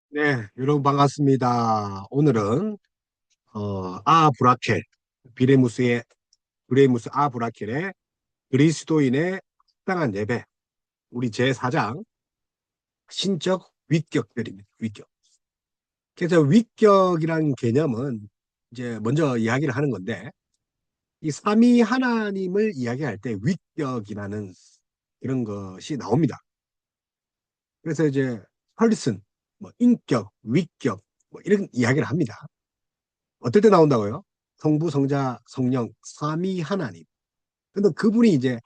네, 여러분 반갑습니다. 오늘은 아브라켈, 비레무스의 브레무스 아브라켈의 그리스도인의 합당한 예배, 우리 제4장 신적 위격들입니다. 위격. 그래서 위격이라는 개념은 이제 먼저 이야기를 하는 건데, 이 삼위 하나님을 이야기할 때 위격이라는 이런 것이 나옵니다. 그래서 이제 펄슨, 뭐 인격, 위격, 뭐 이런 이야기를 합니다. 어떨 때 나온다고요? 성부, 성자, 성령, 삼위 하나님. 근데 그분이 이제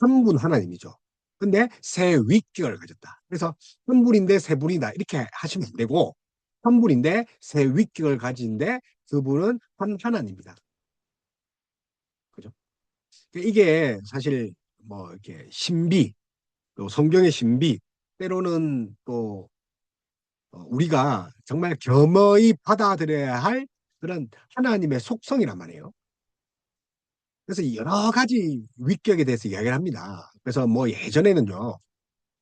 한 분 하나님이죠. 근데 세 위격을 가졌다. 그래서 한 분인데 세 분이다. 이렇게 하시면 안 되고, 한 분인데 세 위격을 가진데 그분은 한 하나님입니다. 그죠? 이게 사실 뭐 이렇게 신비, 또 성경의 신비, 때로는 또 우리가 정말 겸허히 받아들여야 할 그런 하나님의 속성이란 말이에요. 그래서 여러 가지 위격에 대해서 이야기를 합니다. 그래서 뭐 예전에는요,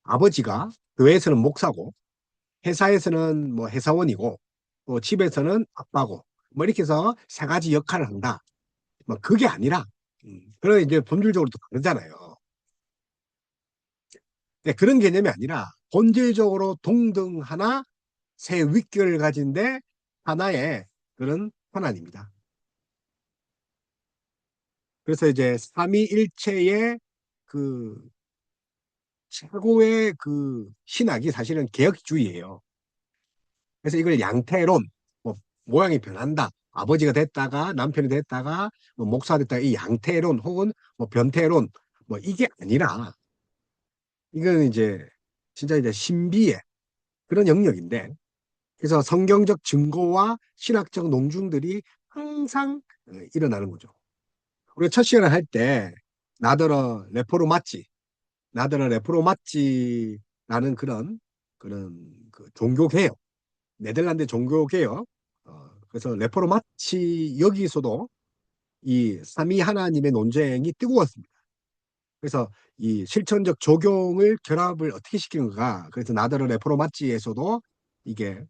아버지가 교회에서는 목사고, 회사에서는 뭐 회사원이고, 또 집에서는 아빠고, 뭐 이렇게 해서 세 가지 역할을 한다. 뭐 그게 아니라, 그런 이제 본질적으로 또 다르잖아요. 네, 그런 개념이 아니라 본질적으로 동등 하나 세 위격을 가진데 하나의 그런 하나님입니다. 그래서 이제 삼위일체의 그 최고의 그 신학이 사실은 개혁주의예요. 그래서 이걸 양태론, 뭐 모양이 변한다. 아버지가 됐다가 남편이 됐다가 뭐 목사가 됐다가 이 양태론 혹은 뭐 변태론 뭐 이게 아니라 이거는 이제 진짜 이제 신비의 그런 영역인데 그래서 성경적 증거와 신학적 논증들이 항상 일어나는 거죠. 우리가 첫 시간을 할 때 나더러 레포르마치 나더러 레포르마치라는 그런 그 종교개혁 네덜란드 종교개혁 그래서 레포르마치 여기서도 이 삼위 하나님의 논쟁이 뜨거웠습니다. 그래서 이 실천적 적용을 결합을 어떻게 시키는가 그래서 나더러 레포르마치에서도 이게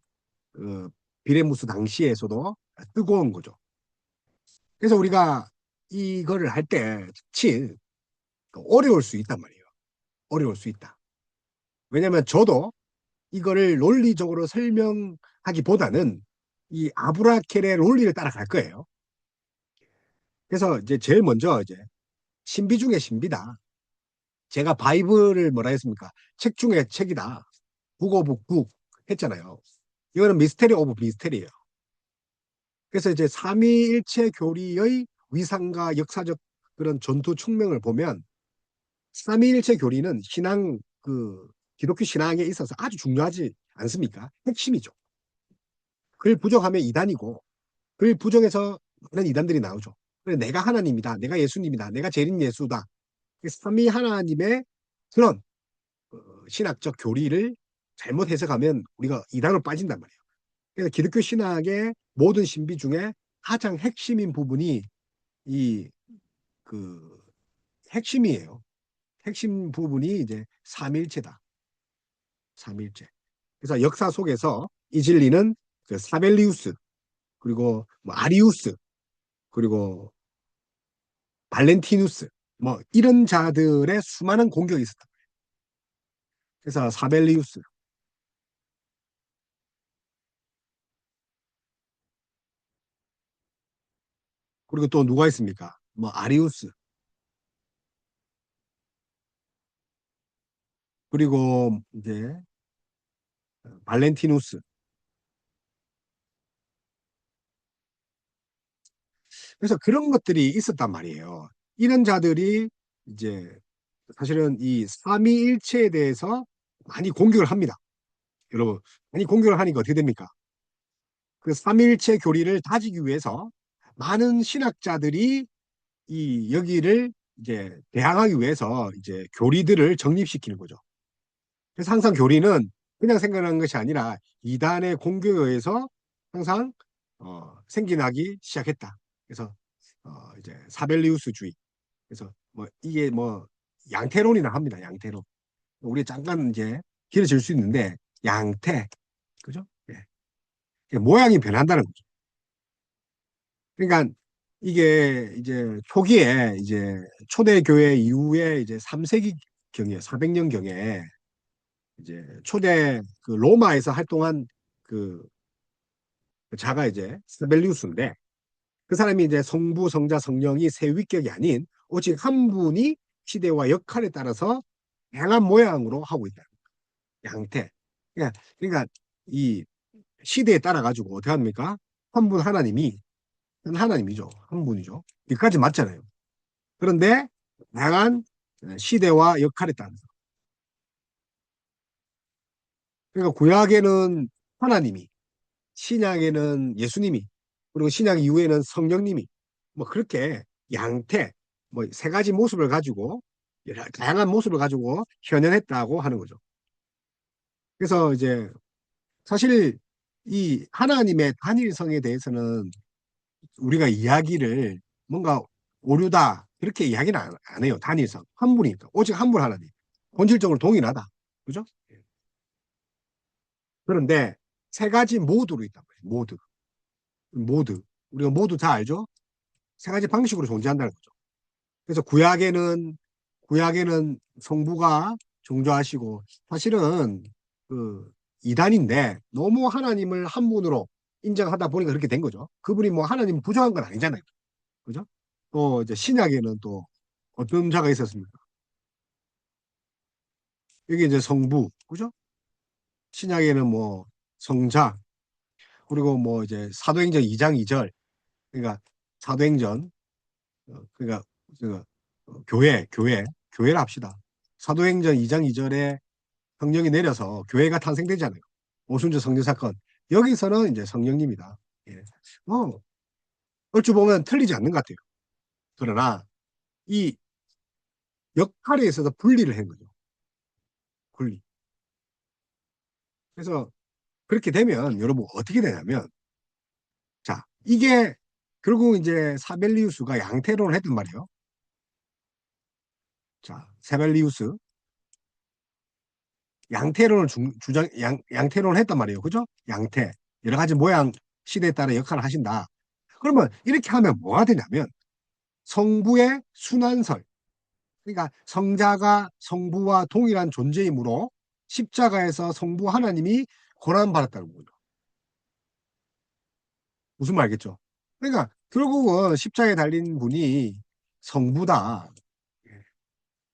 그 비레무스 당시에서도 뜨거운 거죠. 그래서 우리가 이거를 할 때 특히 어려울 수 있단 말이에요. 어려울 수 있다. 왜냐하면 저도 이거를 논리적으로 설명하기보다는 이 아브라켈의 논리를 따라갈 거예요. 그래서 이제 제일 먼저 이제 신비 중에 신비다. 제가 바이블을 뭐라 했습니까? 책 중에 책이다. 북 오브 북 했잖아요. 이거는 미스테리 오브 미스테리예요. 그래서 이제 삼위일체 교리의 위상과 역사적 그런 전투 측면을 보면 삼위일체 교리는 신앙 그 기독교 신앙에 있어서 아주 중요하지 않습니까? 핵심이죠. 그걸 부정하면 이단이고 그걸 부정해서 많은 이단들이 나오죠. 그래서 내가 하나님이다. 내가 예수님이다. 내가 재림 예수다. 삼위 하나님의 그런 신학적 교리를 잘못 해석하면 우리가 이단으로 빠진단 말이에요. 그래서 기독교 신학의 모든 신비 중에 가장 핵심인 부분이 이 그 핵심이에요. 핵심 부분이 이제 삼일체다. 삼일체. 그래서 역사 속에서 이 진리는 그 사벨리우스 그리고 뭐 아리우스 그리고 발렌티누스 뭐 이런 자들의 수많은 공격이 있었다. 그래서 사벨리우스 그리고 또 누가 있습니까? 뭐 아리우스 그리고 이제 발렌티누스 그래서 그런 것들이 있었단 말이에요. 이런 자들이 이제 사실은 이 삼위일체에 대해서 많이 공격을 합니다. 여러분 많이 공격을 하니까 어떻게 됩니까? 그 삼위일체 교리를 다지기 위해서 많은 신학자들이 이 여기를 이제 대항하기 위해서 이제 교리들을 정립시키는 거죠. 그래서 항상 교리는 그냥 생겨난 것이 아니라 이단의 공격에 의해서 항상 생겨나기 시작했다. 그래서 이제 사벨리우스주의. 그래서 뭐 이게 뭐 양태론이라 합니다. 양태론. 우리 잠깐 이제 길어질 수 있는데 양태, 그죠? 모양이 변한다는 거죠. 그러니까 이게 이제 초기에 이제 초대교회 이후에 이제 3세기 경에 400년 경에 이제 초대 그 로마에서 활동한 그 자가 이제 스벨리우스인데 그 사람이 이제 성부, 성자, 성령이 세 위격이 아닌 오직 한 분이 시대와 역할에 따라서 다양한 모양으로 하고 있다. 양태. 그러니까 이 시대에 따라 가지고 어떻게 합니까? 한 분 하나님이 한 하나님이죠. 한 분이죠. 여기까지 맞잖아요. 그런데 다양한 시대와 역할에 따라서. 그러니까 구약에는 하나님이, 신약에는 예수님이, 그리고 신약 이후에는 성령님이 뭐 그렇게 양태, 뭐 세 가지 모습을 가지고 다양한 모습을 가지고 현현했다고 하는 거죠. 그래서 이제 사실 이 하나님의 단일성에 대해서는 우리가 이야기를 뭔가 오류다 그렇게 이야기는 안 해요. 단일성 한 분이니까 오직 한 분 하나님 본질적으로 동일하다. 그죠? 그런데 세 가지 모드로 있단 말이에요. 모드 우리가 모두 다 알죠? 세 가지 방식으로 존재한다는 거죠. 그래서 구약에는 성부가 존재하시고 사실은 그 이단인데 너무 하나님을 한 분으로 인정하다 보니까 그렇게 된 거죠. 그분이 뭐 하나님 부정한 건 아니잖아요. 그죠? 또 이제 신약에는 또 어떤 자가 있었습니까? 여기 이제 성부, 그죠? 신약에는 뭐 성자, 그리고 뭐 이제 사도행전 2장 2절, 그러니까 사도행전, 그러니까 그 교회를 합시다. 사도행전 2장 2절에 성령이 내려서 교회가 탄생되잖아요. 오순절 성령 사건. 여기서는 이제 성령님이다. 예. 뭐 얼추 보면 틀리지 않는 것 같아요. 그러나 이 역할에 있어서 분리를 한 거죠. 분리. 그래서 그렇게 되면 여러분 어떻게 되냐면 자 이게 결국 이제 사벨리우스가 양태론을 했단 말이에요. 자 사벨리우스 양태론을 양태론을 했단 말이에요. 그죠? 양태 여러 가지 모양 시대에 따라 역할을 하신다. 그러면 이렇게 하면 뭐가 되냐면 성부의 순환설 그러니까 성자가 성부와 동일한 존재이므로 십자가에서 성부 하나님이 고난받았다는 거죠. 무슨 말 알겠죠? 그러니까 결국은 십자가에 달린 분이 성부다.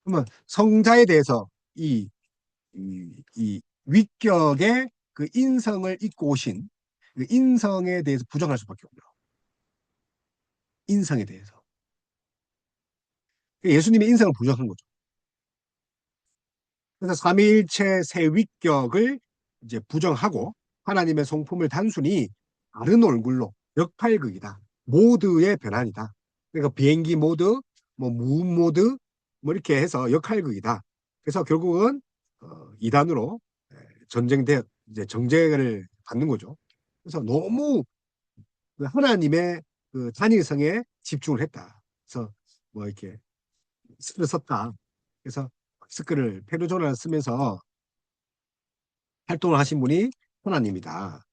그러면 성자에 대해서 이 위격의 그 인성을 입고 오신 그 인성에 대해서 부정할 수밖에 없죠. 인성에 대해서. 예수님의 인성을 부정한 거죠. 그래서 삼위일체 세 위격을 이제 부정하고 하나님의 성품을 단순히 다른 얼굴로 역할극이다. 모드의 변환이다. 그러니까 비행기 모드, 뭐 무음 모드, 뭐 이렇게 해서 역할극이다. 그래서 결국은 이단으로 전쟁대 이제 정죄를 받는 거죠. 그래서 너무 그 하나님의 그 단일성에 집중을 했다. 그래서 뭐 이렇게 스크를 썼다. 그래서 스크를 페르조나를 쓰면서 활동을 하신 분이 하나님이다.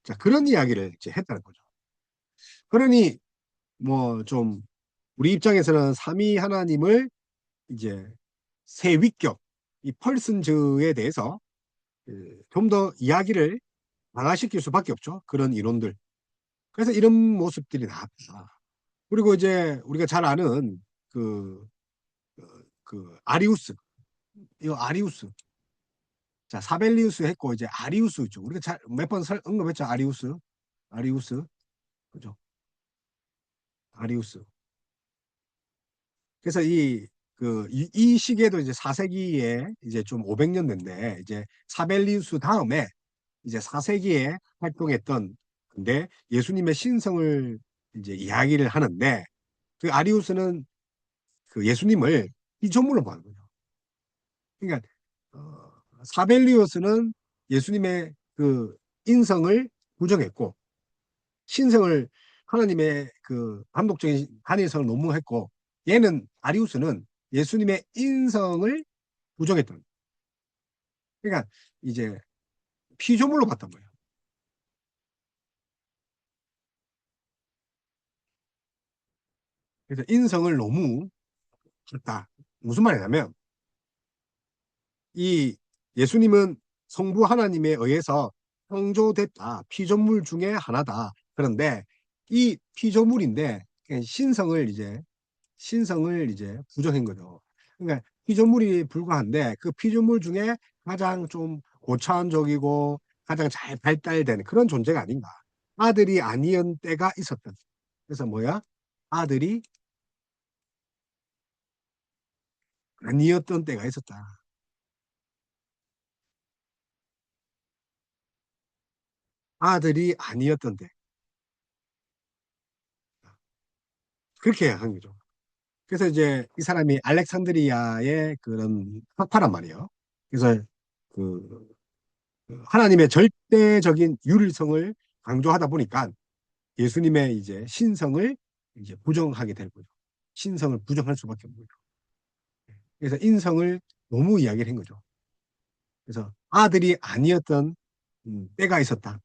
자, 그런 이야기를 이제 했다는 거죠. 그러니 뭐 좀 우리 입장에서는 삼위 하나님을 이제 세 위격, 이 펄슨즈에 대해서 좀 더 이야기를 강화시킬 수밖에 없죠. 그런 이론들. 그래서 이런 모습들이 나왔다. 그리고 이제 우리가 잘 아는 그, 아리우스, 이거 아리우스. 자, 사벨리우스 했고 이제 아리우스 있죠. 우리가 잘 몇 번 언급했죠. 아리우스, 그죠? 아리우스. 그래서 이 시기에도 이제 4세기에 이제 좀 500년 된데 이제 사벨리우스 다음에 이제 4세기에 활동했던 근데 예수님의 신성을 이제 이야기를 하는데 그 아리우스는 그 예수님을 피조물로 보는 거죠. 그러니까 사벨리우스는 예수님의 그 인성을 부정했고 신성을 하나님의 그 감독적인 단일성을 너무했고 얘는 아리우스는 예수님의 인성을 부정했던 그러니까 이제 피조물로 봤단 말이에요. 그래서 인성을 너무 했다. 무슨 말이냐면 이 예수님은 성부 하나님에 의해서 창조됐다. 피조물 중에 하나다. 그런데 이 피조물인데 신성을 이제 부정한 거죠. 그러니까 피조물이 불과한데 그 피조물 중에 가장 좀 고차원적이고 가장 잘 발달된 그런 존재가 아닌가. 아들이 아니었던 때가 있었던. 그래서 뭐야? 아들이 아니었던 때가 있었다. 아들이 아니었던 때. 그렇게 한 거죠. 그래서 이제 이 사람이 알렉산드리아의 그런 학파란 말이에요. 그래서 그 하나님의 절대적인 유일성을 강조하다 보니까 예수님의 이제 신성을 이제 부정하게 될 거죠. 신성을 부정할 수밖에 없는 거죠. 그래서 인성을 너무 이야기를 한 거죠. 그래서 아들이 아니었던 때가 있었다.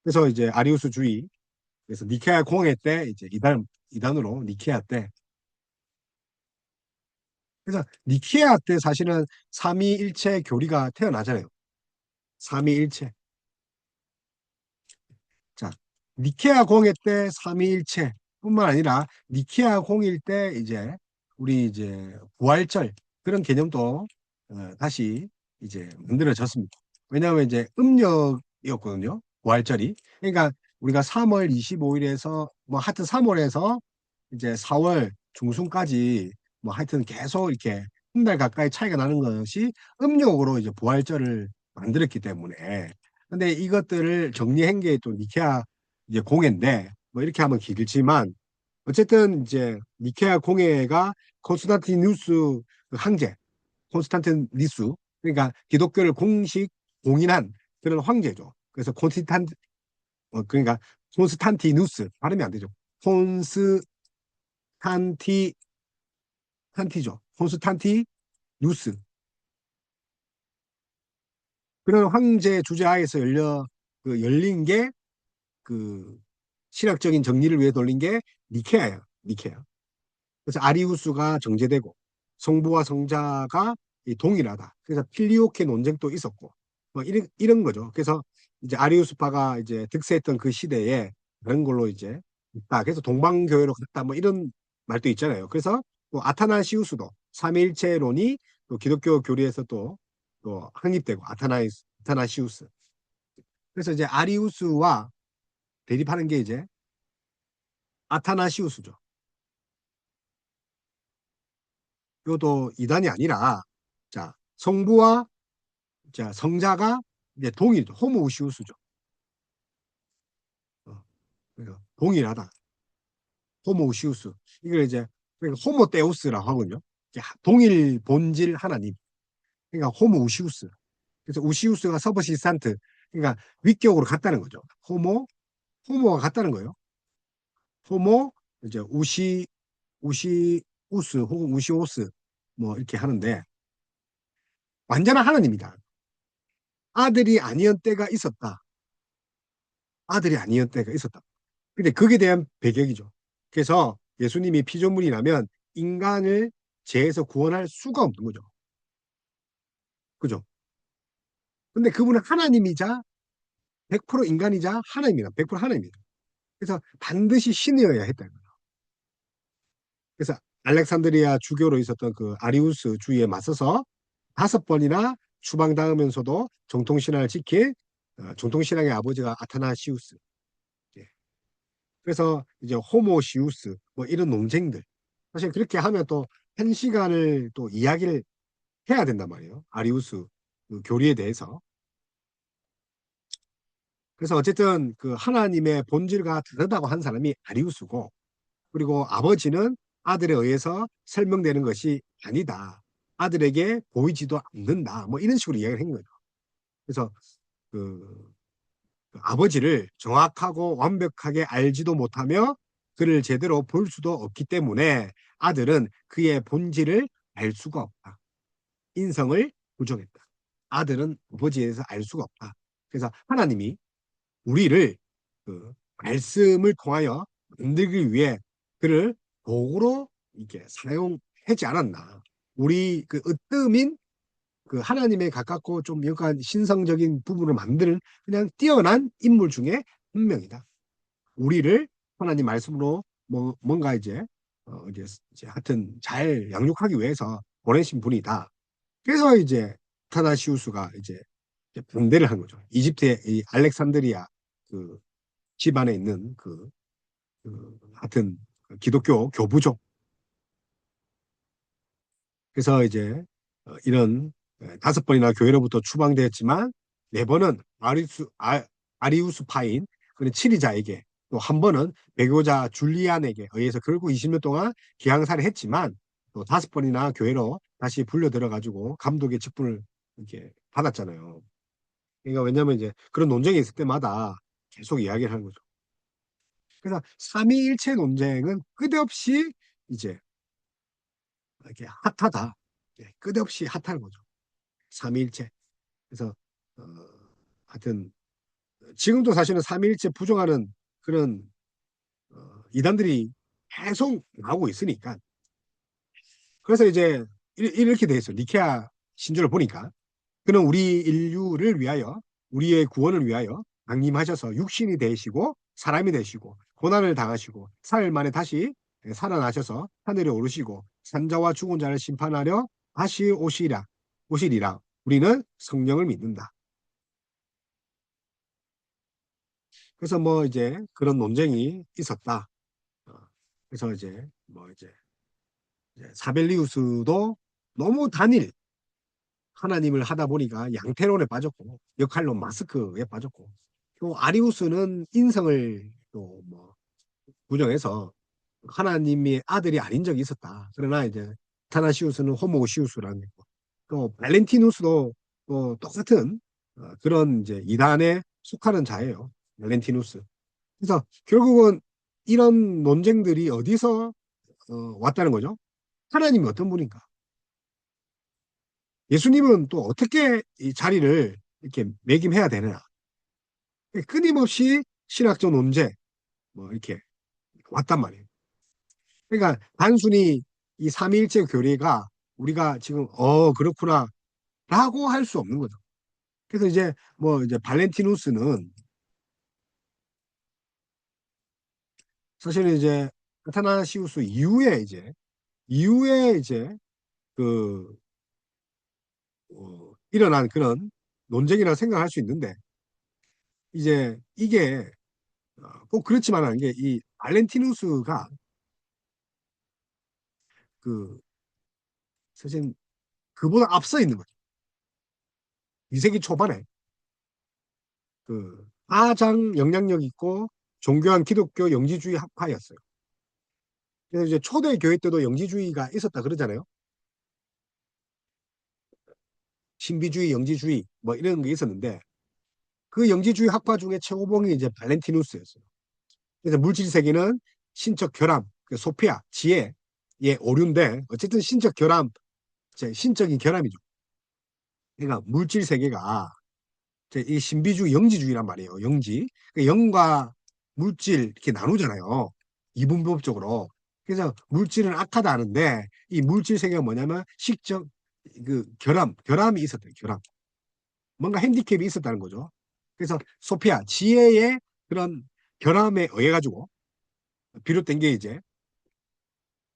그래서 이제 아리우스주의, 그래서 니케아 공회 때 이제 이단으로 니케아 때, 그래서 니케아 때 사실은 삼위일체 교리가 태어나잖아요. 삼위일체. 자, 니케아 공회 때 삼위일체뿐만 아니라 니케아 공일 때 이제 우리 이제 부활절 그런 개념도 다시 이제 만들어졌습니다. 왜냐하면 이제 음력이었거든요. 부활절이. 그러니까 우리가 3월 25일에서 뭐 하여튼 3월에서 이제 4월 중순까지 뭐 하여튼 계속 이렇게 한 달 가까이 차이가 나는 것이 음력으로 이제 부활절을 만들었기 때문에 근데 이것들을 정리한 게 또 니케아 이제 공예인데 뭐 이렇게 하면 길지만 어쨌든 이제 니케아 공예가 콘스탄티누스 그 황제 콘스탄티누스 그러니까 기독교를 공식 공인한 그런 황제죠. 그래서 그러니까 콘스탄티누스 발음이 안 되죠. 콘스탄티 탄티죠. 콘스탄티누스 그런 황제 주재하에서 열린 게 그 신학적인 정리를 위해 돌린 게 니케아예요. 니케아. 그래서 아리우스가 정제되고 성부와 성자가 동일하다. 그래서 필리오케 논쟁도 있었고 뭐 이런 거죠. 그래서 이제 아리우스파가 이제 득세했던 그 시대에 그런 걸로 이제 있다. 그래서 동방교회로 갔다. 뭐 이런 말도 있잖아요. 그래서 또 아타나시우스도 삼위일체론이 또 기독교 교리에서 또 확립되고 아타나시우스. 그래서 이제 아리우스와 대립하는 게 이제 아타나시우스죠. 이것도 이단이 아니라 자 성부와 자 성자가 이제 동일죠. 호모우시우스죠. 어, 그러니까 동일하다. 호모우시우스. 이걸 이제 그러니까 호모테우스라고 하거든요. 동일 본질 하나님. 그러니까 호모우시우스. 그래서 우시우스가 서브시스탄트. 그러니까 위격으로 같다는 거죠. 호모가 같다는 거예요. 호모 이제 우시우스 혹은 우시오스 뭐 이렇게 하는데 완전한 하나님이다. 아들이 아니었 때가 있었다. 아들이 아니었 때가 있었다. 근데 그게 대한 배경이죠. 그래서 예수님이 피조물이라면 인간을 죄에서 구원할 수가 없는 거죠. 그죠? 근데 그분은 하나님이자 100% 인간이자 하나님이다. 100% 하나님이다. 그래서 반드시 신이어야 했다. 그래서 알렉산드리아 주교로 있었던 그 아리우스 주의에 맞서서 5번이나 추방당하면서도 정통신앙을 지킨 정통신앙의 아버지가 아타나시우스. 예. 그래서 이제 호모시우스 뭐 이런 논쟁들 사실 그렇게 하면 또 1시간을 또 이야기를 해야 된단 말이에요. 아리우스 그 교리에 대해서. 그래서 어쨌든 그 하나님의 본질과 다르다고 한 사람이 아리우스고 그리고 아버지는 아들에 의해서 설명되는 것이 아니다. 아들에게 보이지도 않는다. 뭐 이런 식으로 이야기를 한 거죠. 그래서 그, 그 아버지를 정확하고 완벽하게 알지도 못하며 그를 제대로 볼 수도 없기 때문에 아들은 그의 본질을 알 수가 없다. 인성을 부정했다. 아들은 아버지에 대해서 알 수가 없다. 그래서 하나님이 우리를 그 말씀을 통하여 만들기 위해 그를 도구로 이렇게 사용하지 않았나. 우리 그 으뜸인 그 하나님에 가깝고 좀 약간 신성적인 부분을 만드는 그냥 뛰어난 인물 중에 한 명이다. 우리를 하나님 말씀으로 뭔가 이제 하여튼 잘 양육하기 위해서 보내신 분이다. 그래서 이제 타나시우스가 이제 반대를 한 거죠. 이집트의 이 알렉산드리아 그 집안에 있는 하여튼 기독교 교부죠. 그래서 이제 이런 다섯 번이나 교회로부터 추방되었지만 네 번은 아리우스 파인 그런 치리자에게 또 한 번은 배교자 줄리안에게 의해서 결국 20년 동안 기양살이 했지만 또 다섯 번이나 교회로 다시 불려들어 가지고 감독의 직분을 이렇게 받았잖아요. 그러니까 왜냐하면 이제 그런 논쟁이 있을 때마다 계속 이야기를 하는 거죠. 그래서 삼위일체 논쟁은 끝없이 이제 이렇게 핫하다. 예, 끝없이 핫한 거죠. 삼위일체. 그래서 어, 하여튼 지금도 사실은 삼위일체 부정하는 그런 이단들이 계속 나오고 있으니까 그래서 이제 이렇게 돼 있어요. 니케아 신조를 보니까 그는 우리 인류를 위하여 우리의 구원을 위하여 강림하셔서 육신이 되시고 사람이 되시고 고난을 당하시고 사흘 만에 다시 살아나셔서 하늘에 오르시고 산자와 죽은 자를 심판하려 다시 오시리라. 우리는 성령을 믿는다. 그래서 뭐 이제 그런 논쟁이 있었다. 어, 그래서 이제 뭐 이제 사벨리우스도 너무 단일 하나님을 하다 보니까 양태론에 빠졌고 역할론 마스크에 빠졌고 또 아리우스는 인성을 또 뭐 부정해서 하나님의 아들이 아닌 적이 있었다. 그러나 이제 타나시우스는 호모우시우스라는 거고 또 발렌티누스도 또 똑같은 그런 이제 이단에 속하는 자예요. 발렌티누스. 그래서 결국은 이런 논쟁들이 어디서 왔다는 거죠? 하나님이 어떤 분인가? 예수님은 또 어떻게 이 자리를 이렇게 매김해야 되느냐? 끊임없이 신학적 논제 뭐 이렇게 왔단 말이에요. 그러니까 단순히 이 삼위일체 교리가 우리가 지금 그렇구나 라고 할 수 없는 거죠. 그래서 이제 뭐 이제 발렌티누스는 사실은 이제 아타나시우스 이후에 이제 그 일어난 그런 논쟁이라 생각할 수 있는데 이제 이게 꼭 그렇지만 않은 게 이 발렌티누스가 그 사실 그보다 앞서 있는 거죠. 2세기 초반에 가장 영향력 있고 존귀한 기독교 영지주의 학파였어요. 그래서 이제 초대 교회 때도 영지주의가 있었다 그러잖아요. 신비주의, 영지주의 뭐 이런 게 있었는데 그 영지주의 학파 중에 최고봉이 이제 발렌티누스였어요. 그래서 물질 세계는 신적 결함, 그 소피아, 지혜의 오류인데 어쨌든 신적 결함, 신적인 결함이죠. 그러니까 물질 세계가 이 신비주의, 영지주의란 말이에요. 영지. 그러니까 영과 물질 이렇게 나누잖아요. 이분법적으로. 그래서 물질은 악하다 하는데 이 물질 세계가 뭐냐면 식적 결함이 있었대요. 결함. 뭔가 핸디캡이 있었다는 거죠. 그래서 소피아, 지혜의 그런 결함에 의해 가지고 비롯된 게 이제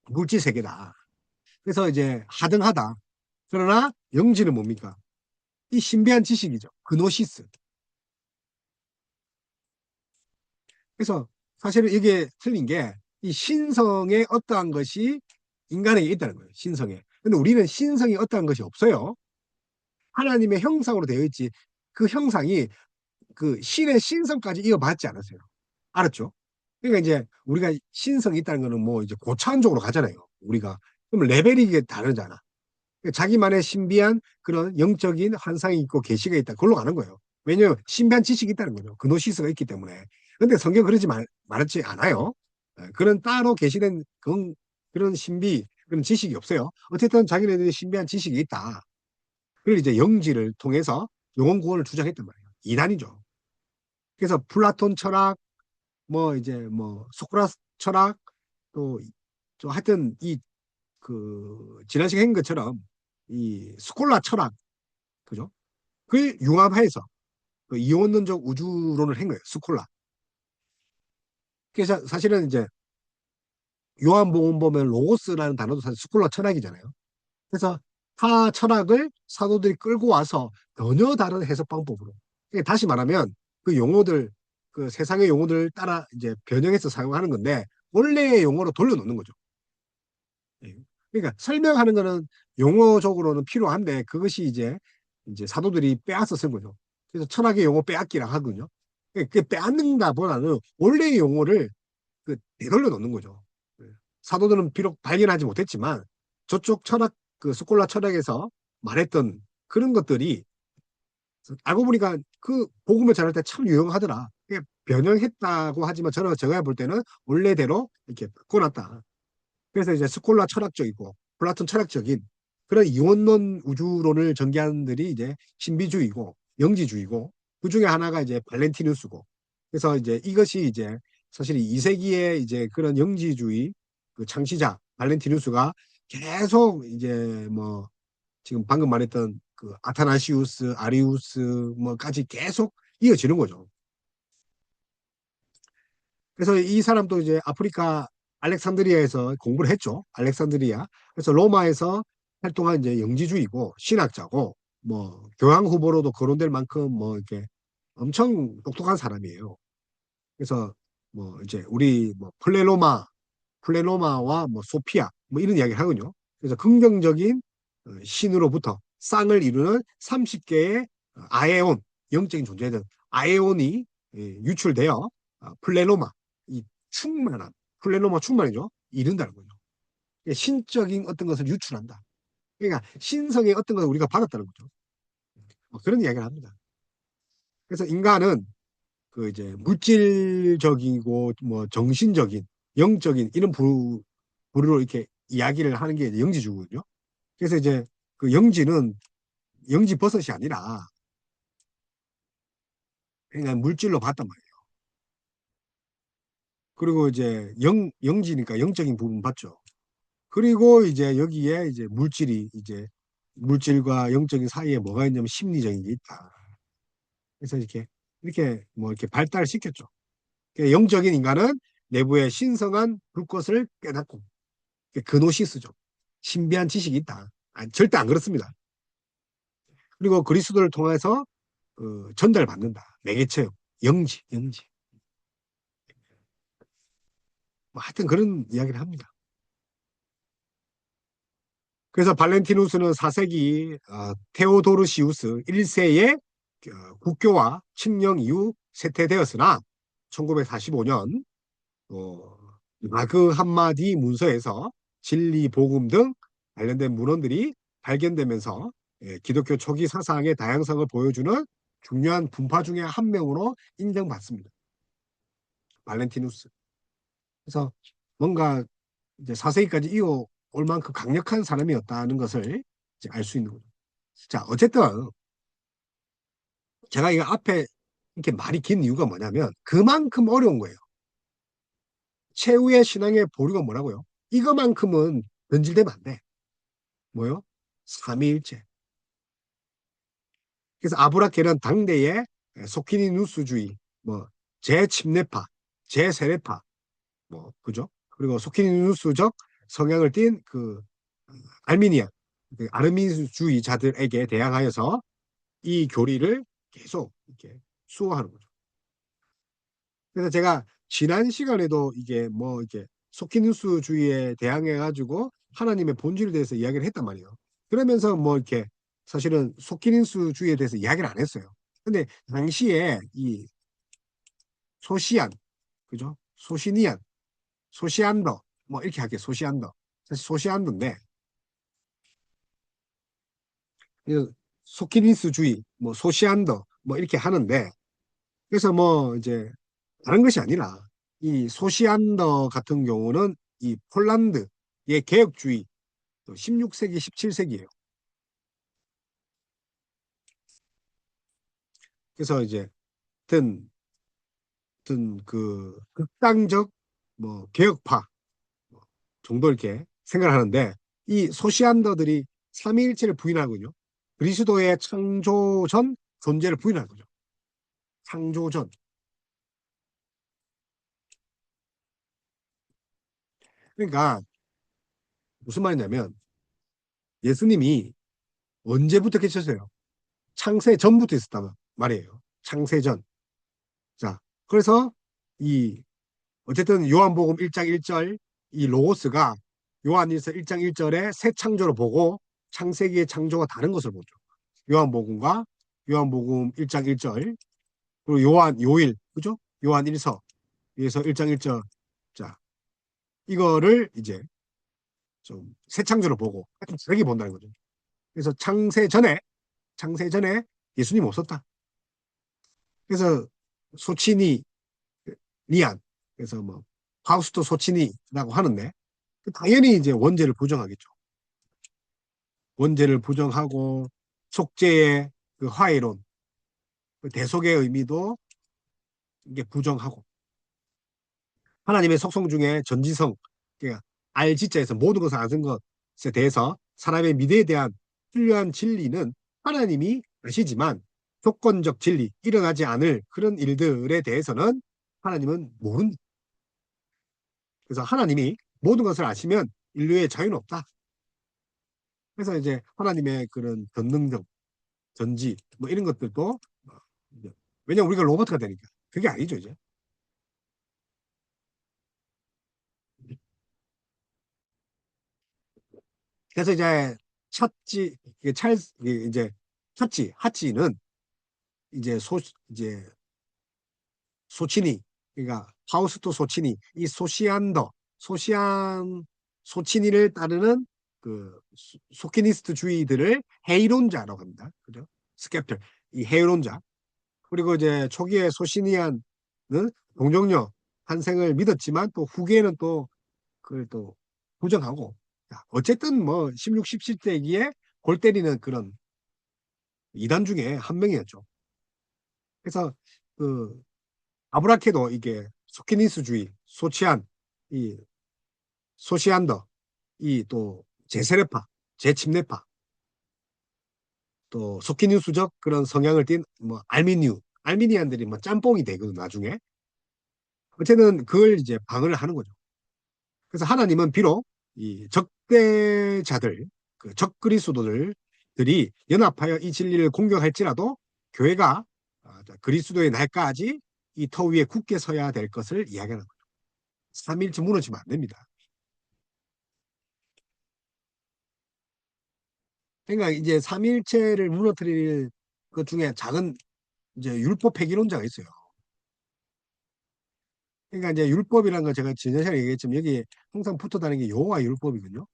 물질 세계다. 그래서 이제 하등하다. 그러나 영지는 뭡니까? 이 신비한 지식이죠. 그노시스. 그래서 사실은 이게 틀린 게 이 신성의 어떠한 것이 인간에게 있다는 거예요. 신성에. 근데 우리는 신성이 어떠한 것이 없어요. 하나님의 형상으로 되어 있지. 그 형상이 그 신의 신성까지 이어받지 않았어요. 알았죠? 그러니까 이제 우리가 신성이 있다는 거는 뭐 이제 고차원적으로 가잖아요. 우리가. 그럼 레벨이 이게 다르잖아. 그러니까 자기만의 신비한 그런 영적인 환상이 있고 계시가 있다. 그걸로 가는 거예요. 왜냐하면 신비한 지식이 있다는 거죠. 그노시스가 있기 때문에. 근데 성경 그러지 말았지 않아요. 그런 따로 계시된 그런 신비, 그런 지식이 없어요. 어쨌든 자기네들이 신비한 지식이 있다. 그걸 이제 영지를 통해서 영혼 구원을 주장했단 말이에요. 이단이죠. 그래서 플라톤 철학, 뭐 이제 뭐 소크라스 철학, 또 좀 하여튼 이 지난 시간에 한 것처럼 이 스콜라 철학, 그죠? 그걸 융합해서 그 이원론적 우주론을 한 거예요. 스콜라. 그래서 사실은 이제 요한복음 보면 로고스라는 단어도 사실 스콜라 철학이잖아요. 그래서 타 철학을 사도들이 끌고 와서 전혀 다른 해석 방법으로. 그러니까 다시 말하면 그 용어들, 그 세상의 용어들 따라 이제 변형해서 사용하는 건데 원래의 용어로 돌려놓는 거죠. 예. 그러니까 설명하는 거는 용어적으로는 필요한데 그것이 이제 사도들이 빼앗아 쓴 거죠. 그래서 철학의 용어 빼앗기라 하거든요. 그 빼앗는가 보다는 원래의 용어를 되돌려 놓는 거죠. 예. 사도들은 비록 발견하지 못했지만 저쪽 철학, 스콜라 철학에서 말했던 그런 것들이 알고 보니까 그 복음을 전할 때 참 유용하더라. 변형했다고 하지만 저는 제가 볼 때는 원래대로 이렇게 바꿔놨다. 그래서 이제 스콜라 철학적이고 플라톤 철학적인 그런 이원론 우주론을 전개하는 들이 이제 신비주의고 영지주의고 그 중에 하나가 이제 발렌티누스고 그래서 이제 이것이 이제 사실 2세기의 이제 그런 영지주의 그 창시자 발렌티누스가 계속 이제 뭐 지금 방금 말했던 그 아타나시우스, 아리우스 뭐까지 계속 이어지는 거죠. 그래서 이 사람도 이제 아프리카 알렉산드리아에서 공부를 했죠. 알렉산드리아. 그래서 로마에서 활동한 이제 영지주의고 신학자고 뭐 교황 후보로도 거론될 만큼 뭐 이렇게 엄청 똑똑한 사람이에요. 그래서 뭐 이제 우리 뭐 플레로마와 뭐 소피아 뭐 이런 이야기를 하거든요. 그래서 긍정적인 신으로부터 쌍을 이루는 30개의 아에온 영적인 존재들 아에온이 유출되어 플레로마 이 충만한 플레로마 충만이죠. 이룬다는 거죠. 그러니까 신적인 어떤 것을 유출한다. 그러니까 신성의 어떤 것을 우리가 받았다는 거죠. 뭐 그런 이야기를 합니다. 그래서 인간은 그 이제 물질적이고 뭐 정신적인 영적인 이런 부류로 이렇게 이야기를 하는 게 이제 영지주거든요. 그래서 이제 그 영지는 영지 버섯이 아니라 그냥 물질로 봤단 말이에요. 그리고 이제 영지니까 영적인 부분 봤죠. 그리고 이제 여기에 이제 물질이 이제 물질과 영적인 사이에 뭐가 있냐면 심리적인 게 있다. 그래서 이렇게 뭐 이렇게 발달시켰죠. 그러니까 영적인 인간은 내부에 신성한 불꽃을 깨닫고 그노시스죠. 신비한 지식이 있다. 아니, 절대 안 그렇습니다. 그리고 그리스도를 통해서 전달받는다. 매개체, 영지. 뭐 하여튼 그런 이야기를 합니다. 그래서 발렌티누스는 4세기 테오도르시우스 1세의 국교와 칙령 이후 쇠퇴되었으나 1945년 마그 한마디 문서에서 진리, 복음 등 관련된 문헌들이 발견되면서 기독교 초기 사상의 다양성을 보여주는 중요한 분파 중에 한 명으로 인정받습니다. 발렌티누스. 그래서 뭔가 이제 4세기까지 이어올 만큼 강력한 사람이었다는 것을 알 수 있는 거죠. 자, 어쨌든 제가 이거 앞에 이렇게 말이 긴 이유가 뭐냐면 그만큼 어려운 거예요. 최후의 신앙의 보류가 뭐라고요? 이거만큼은 변질되면 안 돼. 뭐요? 삼위일체. 그래서 아브라켈은 당대의 소키니누스주의, 뭐 제침례파, 제세례파, 뭐 그죠? 그리고 소키니누스적 성향을 띤 알미니아, 아르민주의자들에게 대항하여서 이 교리를 계속 이렇게 수호하는 거죠. 그래서 제가 지난 시간에도 이게 뭐 이렇게 소키누스주의에 대항해 가지고 하나님의 본질에 대해서 이야기를 했단 말이에요. 그러면서 뭐 이렇게 사실은 소키누스주의에 대해서 이야기를 안 했어요. 근데 당시에 이 소시안, 그죠? 소시니안, 소시안더, 뭐 이렇게 할게요. 소시안더. 사실 소시안더인데 소키니스주의, 뭐 소시안더, 뭐 이렇게 하는데 그래서 뭐 이제 다른 것이 아니라 이 소시안더 같은 경우는 이 폴란드의 개혁주의 16세기, 17세기예요. 그래서 이제 어떤 그 극단적 뭐 개혁파 정도 이렇게 생각을 하는데 이 소시안더들이 삼위일체를 부인하거든요. 그리스도의 창조 전 존재를 부인하는 거죠. 창조 전. 그러니까 무슨 말이냐면 예수님이 언제부터 계셨어요? 창세 전부터 있었단 말이에요. 창세 전. 자, 그래서 이 어쨌든 요한복음 1장 1절 이 로고스가 요한일서 1장 1절에 새 창조를 보고 창세기의 창조가 다른 것을 보죠. 요한복음과 요한복음 1장 1절 그리고 요일 그죠? 요한 1서 에서 1장 1절 자 이거를 이제 좀 새 창조를 보고 좀 다르게 본다는 거죠. 그래서 창세 전에 예수님 없었다. 그래서 소치니 리안 그래서 뭐 파우스토 소치니라고 하는데 당연히 이제 원죄를 부정하겠죠. 원죄를 부정하고 속죄의 그 화해론, 그 대속의 의미도 이게 부정하고 하나님의 속성 중에 전지성, 그러니까 알지자에서 모든 것을 아는 것에 대해서 사람의 미래에 대한 훌륭한 진리는 하나님이 아시지만 조건적 진리, 일어나지 않을 그런 일들에 대해서는 하나님은 모른다. 그래서 하나님이 모든 것을 아시면 인류의 자유는 없다. 그래서 이제 하나님의 그런 전능력, 전지, 뭐 이런 것들도 왜냐면 우리가 로봇가 되니까 그게 아니죠 이제. 그래서 이제 찻지 이게 이게 이제 찻지 핫지는 이제 이제 소치니 그러니까 파우스토 소치니 이 소시안 소치니를 따르는 그 소키니스트 주의들을 해이론자라고 합니다. 그죠? 스캡टर 이 해이론자 그리고 이제 초기에 소시니안은 동정녀 탄생을 믿었지만 또 후기에는 또 그걸 또 부정하고 어쨌든 뭐 16, 17세기에 골 때리는 그런 이단 중에 한 명이었죠. 그래서 그 아브라케도 이게 소키니스주의, 소치안, 이 소시안더, 이 또 제세례파, 제침례파, 또 소키니스적 그런 성향을 띤 뭐 알미니안들이 뭐 짬뽕이 되거든 나중에. 어쨌든 그걸 이제 방어를 하는 거죠. 그래서 하나님은 비록 이 적대자들, 그 적그리스도들이 연합하여 이 진리를 공격할지라도 교회가 그리스도의 날까지 이 터 위에 굳게 서야 될 것을 이야기하는 거죠. 삼일째 무너지면 안 됩니다. 그러니까 이제 삼일체를 무너뜨릴 것 중에 작은 이제 율법 폐기론자가 있어요. 그러니까 이제 율법이라는 거 제가 지난 시간에 얘기했지만 여기 항상 붙어 다니는 게 여호와 율법이거든요.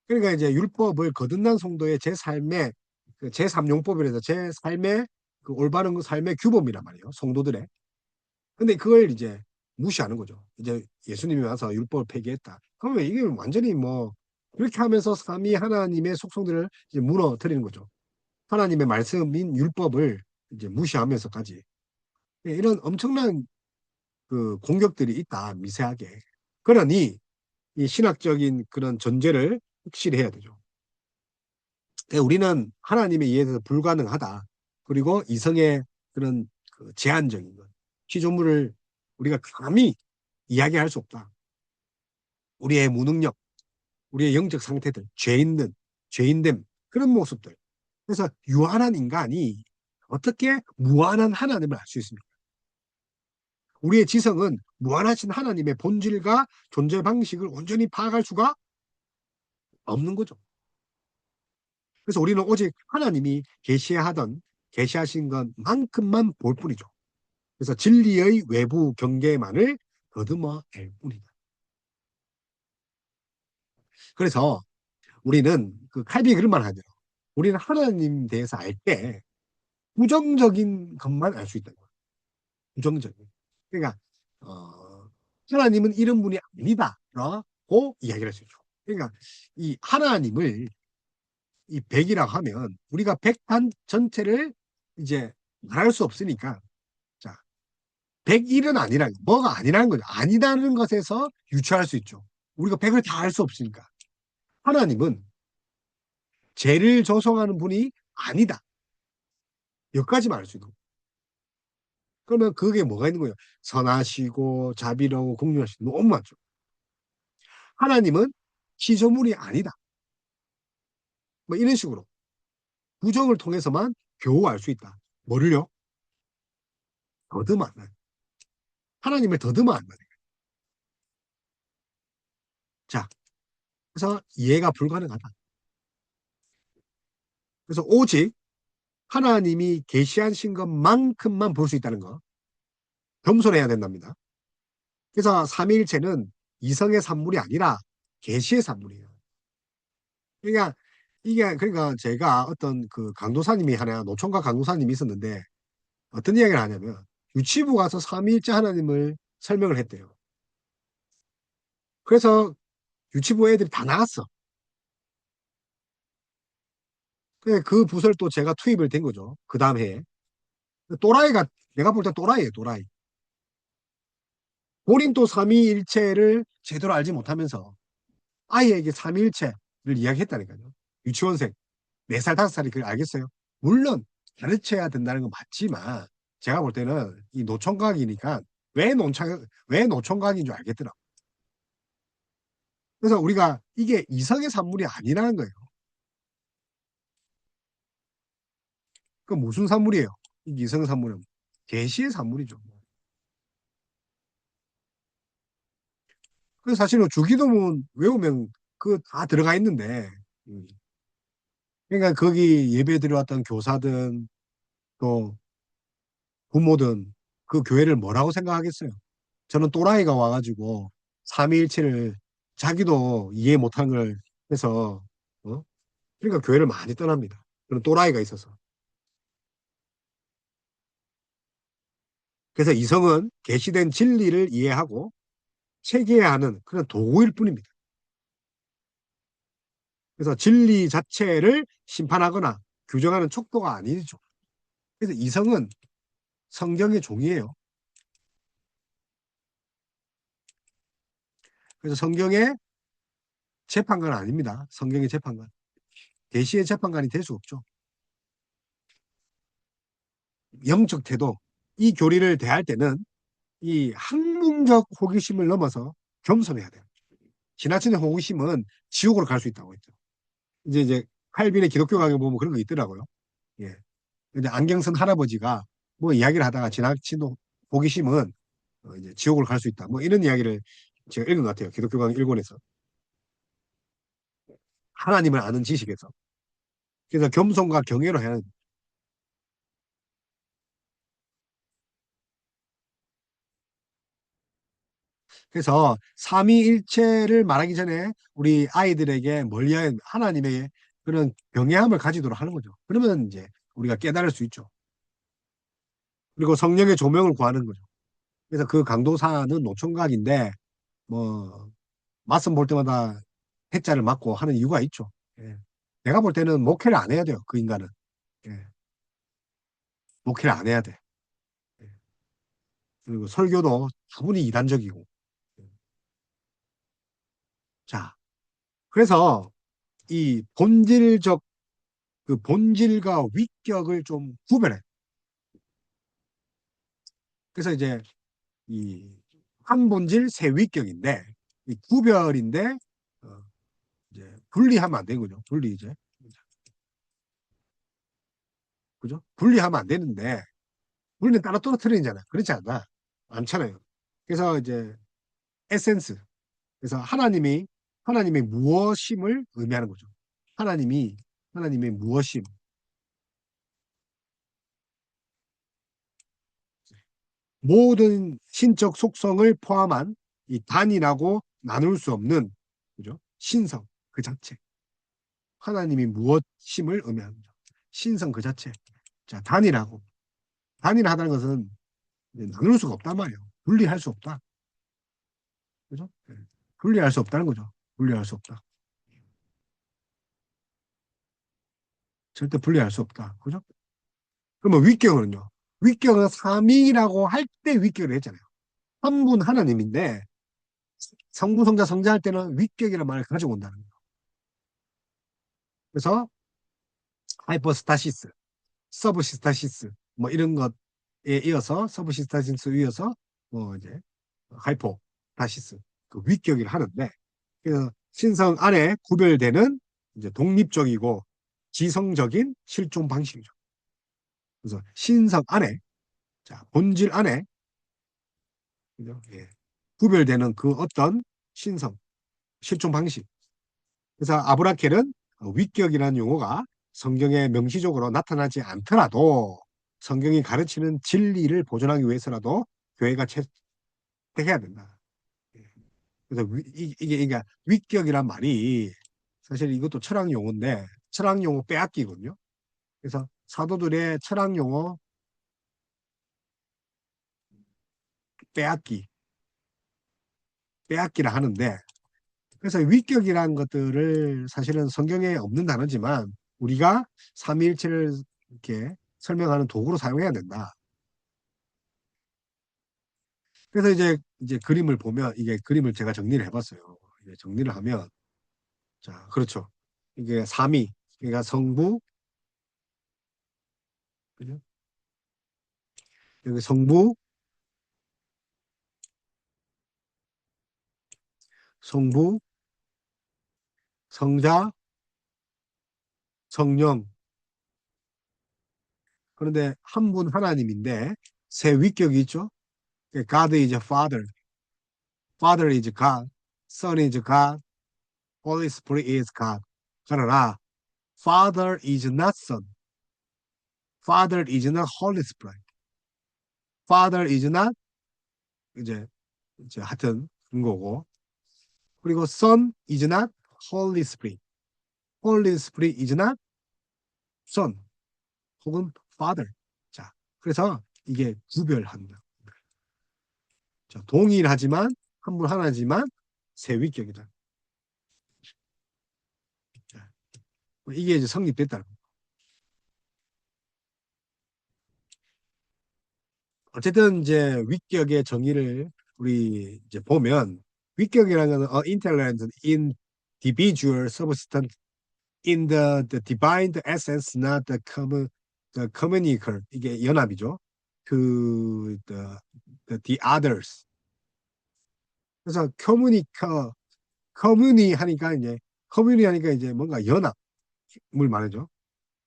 그러니까 이제 율법을 거듭난 성도의 제 삶의 그 제3용법이라서 제 삶의 그 올바른 그 삶의 규범이란 말이에요. 성도들의. 근데 그걸 이제 무시하는 거죠. 이제 예수님이 와서 율법을 폐기했다. 그러면 이게 완전히 뭐 그렇게 하면서 삼위 하나님의 속성들을 이제 무너뜨리는 거죠. 하나님의 말씀인 율법을 이제 무시하면서까지 이런 엄청난 그 공격들이 있다 미세하게. 그러니 이 신학적인 그런 전제를 확실히 해야 되죠. 우리는 하나님에 의해서 불가능하다. 그리고 이성의 그런 그 제한적인 것, 피조물을 우리가 감히 이야기할 수 없다. 우리의 무능력, 우리의 영적 상태들, 죄인됨 그런 모습들. 그래서 유한한 인간이 어떻게 무한한 하나님을 알 수 있습니까? 우리의 지성은 무한하신 하나님의 본질과 존재 방식을 온전히 파악할 수가 없는 거죠. 그래서 우리는 오직 하나님이 계시하신 것만큼만 볼 뿐이죠. 그래서 진리의 외부 경계만을 더듬어 낼 뿐이다. 그래서 우리는 그 칼빈이 그런 말을 하죠. 우리는 하나님 대해서 알 때 부정적인 것만 알 수 있다는 거예요. 부정적인. 그러니까 하나님은 이런 분이 아니다라고 이야기를 할 수 있죠. 그러니까 이 하나님을 이 백이라고 하면 우리가 백단 전체를 이제 말할 수 없으니까 자 101은 아니라, 뭐가 아니라는 거죠. 아니라는 것에서 유추할 수 있죠. 우리가 100을 다 할 수 없으니까. 하나님은 죄를 조성하는 분이 아니다. 여기까지 말할 수 있는 거예요. 그러면 그게 뭐가 있는 거예요? 선하시고 자비로우고 긍휼하시고 너무 많죠. 하나님은 피조물이 아니다. 뭐 이런 식으로 부정을 통해서만 겨우 알 수 있다. 뭐를요? 더듬어 안 나. 하나님을 더듬어 안 나. 자, 그래서 이해가 불가능하다. 그래서 오직 하나님이 계시하신 것만큼만 볼 수 있다는 거. 겸손해야 된답니다. 그래서 삼위일체는 이성의 산물이 아니라 계시의 산물이에요. 그러니까 이게 그러니까 제가 어떤 그 강도사님이 하나 노총각 강도사님이 있었는데 어떤 이야기를 하냐면 유치부 가서 삼위일체 하나님을 설명을 했대요. 그래서 유치부 애들이 다 나갔어. 그 부서를 또 제가 투입을 된 거죠. 그 다음 해에. 또라이가 내가 볼 때 또라이예요, 또라이. 본인 또 삼위일체를 제대로 알지 못하면서 아이에게 삼위일체를 이야기했다니까요. 유치원생 4살, 5살이 그걸 알겠어요? 물론 가르쳐야 된다는 건 맞지만 제가 볼 때는 이 노총각이니까 왜 노총각인 줄 알겠더라. 그래서 우리가 이게 이성의 산물이 아니라는 거예요. 그 무슨 산물이에요? 이 이성의 산물은 계시의 산물이죠. 그래서 사실은 주기도문 외우면 그 다 들어가 있는데 음. 그러니까 거기 예배 드려왔던 교사든 또 부모든 그 교회를 뭐라고 생각하겠어요? 저는 또라이가 와가지고 삼위일체를 자기도 이해 못한 걸 해서 어? 그러니까 교회를 많이 떠납니다. 그런 또라이가 있어서. 그래서 이성은 계시된 진리를 이해하고 체계해야 하는 그런 도구일 뿐입니다. 그래서 진리 자체를 심판하거나 규정하는 척도가 아니죠. 그래서 이성은 성경의 종이에요. 그래서 성경의 재판관 아닙니다. 성경의 재판관. 계시의 재판관이 될 수 없죠. 영적 태도, 이 교리를 대할 때는 이 학문적 호기심을 넘어서 겸손해야 돼요. 지나치는 호기심은 지옥으로 갈 수 있다고 했죠. 이제 칼빈의 기독교 강의 보면 그런 거 있더라고요. 예. 근데 안경 쓴 할아버지가 뭐 이야기를 하다가 지나치는 호기심은 이제 지옥을 갈 수 있다. 뭐 이런 이야기를 제가 읽은 것 같아요. 기독교 강의 일권에서. 하나님을 아는 지식에서. 그래서 겸손과 경외로 해야 합니다. 그래서 삼위일체를 말하기 전에 우리 아이들에게 멀리하는 하나님의 그런 경외함을 가지도록 하는 거죠. 그러면 이제 우리가 깨달을 수 있죠. 그리고 성령의 조명을 구하는 거죠. 그래서 그 강도사는 노총각인데 뭐 맞선 볼 때마다 해자를 맞고 하는 이유가 있죠. 예. 내가 볼 때는 목회를 안 해야 돼요. 그 인간은. 예. 목회를 안 해야 돼. 예. 그리고 설교도 다분히 이단적이고. 자, 그래서 이 본질적 그 본질과 위격을 좀 구별해. 그래서 이제 이 한 본질 세 위격인데 이 구별인데 어, 이제 분리하면 안 되는 거죠. 분리 이제 그죠? 분리하면 안 되는데 분리는 따로 떨어뜨리잖아요. 그렇지 않나? 않잖아요. 그래서 이제 에센스. 그래서 하나님의 무엇임을 의미하는 거죠. 하나님이 하나님의 무엇임. 모든 신적 속성을 포함한 이 단이라고 나눌 수 없는 그죠? 신성 그 자체. 하나님이 무엇임을 의미합니다. 신성 그 자체. 자, 단이라고. 단일하다는 것은 나눌 수가 없단 말이에요. 분리할 수 없다. 그죠? 예. 분리할 수 없다는 거죠. 분리할 수 없다. 절대 분리할 수 없다. 그죠? 그러면 위격은요? 위격은 삼위라고 할 때 위격을 했잖아요. 한 분 하나님인데 성부, 성자, 성자할 때는 위격이라는 말을 가지고 온다는 거예요. 그래서 하이퍼스타시스, 서브시스타시스 뭐 이런 것에 이어서 서브시스타시스 이어서 뭐 이제 하이포타시스 그 위격을 하는데 그 신성 안에 구별되는 이제 독립적이고 지성적인 실존 방식이죠. 그래서 신성 안에 자 본질 안에 그죠? 예. 구별되는 그 어떤 신성 실존 방식. 그래서 아브라켈은 위격이라는 용어가 성경에 명시적으로 나타나지 않더라도 성경이 가르치는 진리를 보존하기 위해서라도 교회가 채택해야 된다. 예. 그래서 이게 위격이란 말이 사실 이것도 철학 용어인데 철학 용어 빼앗기거든요. 그래서 사도들의 철학 용어 빼앗기, 빼앗기라 하는데 그래서 위격이라는 것들을 사실은 성경에 없는 단어지만 우리가 삼위일체를 이렇게 설명하는 도구로 사용해야 된다. 그래서 이제 그림을 보면 이게 그림을 제가 정리를 해봤어요. 이제 정리를 하면 자 그렇죠. 이게 삼위 그러니까 성부 그죠? 여기 성부, 성부, 성자, 성령. 그런데 한 분 하나님인데 세 위격이 있죠. God is Father, Father is God, Son is God, Holy Spirit is God. 그러나 Father is not Son, Father is not Holy Spirit, Father is not 이제 하여튼 그런 거고 그리고 Son is not Holy Spirit, Holy Spirit is not Son 혹은 Father. 자, 그래서 이게 구별한다. 자, 동일하지만 한 분 하나지만 세 위격이다. 자, 이게 이제 성립됐다. 어쨌든 이제 위격의 정의를 우리 이제 보면 위격이라는 것은 intelligent individual substance in the divine essence, not the communical. 이게 연합이죠. 그 the others. 그래서 커뮤니 하니까 이제 커뮤니 하니까 이제 뭔가 연합을 말하죠.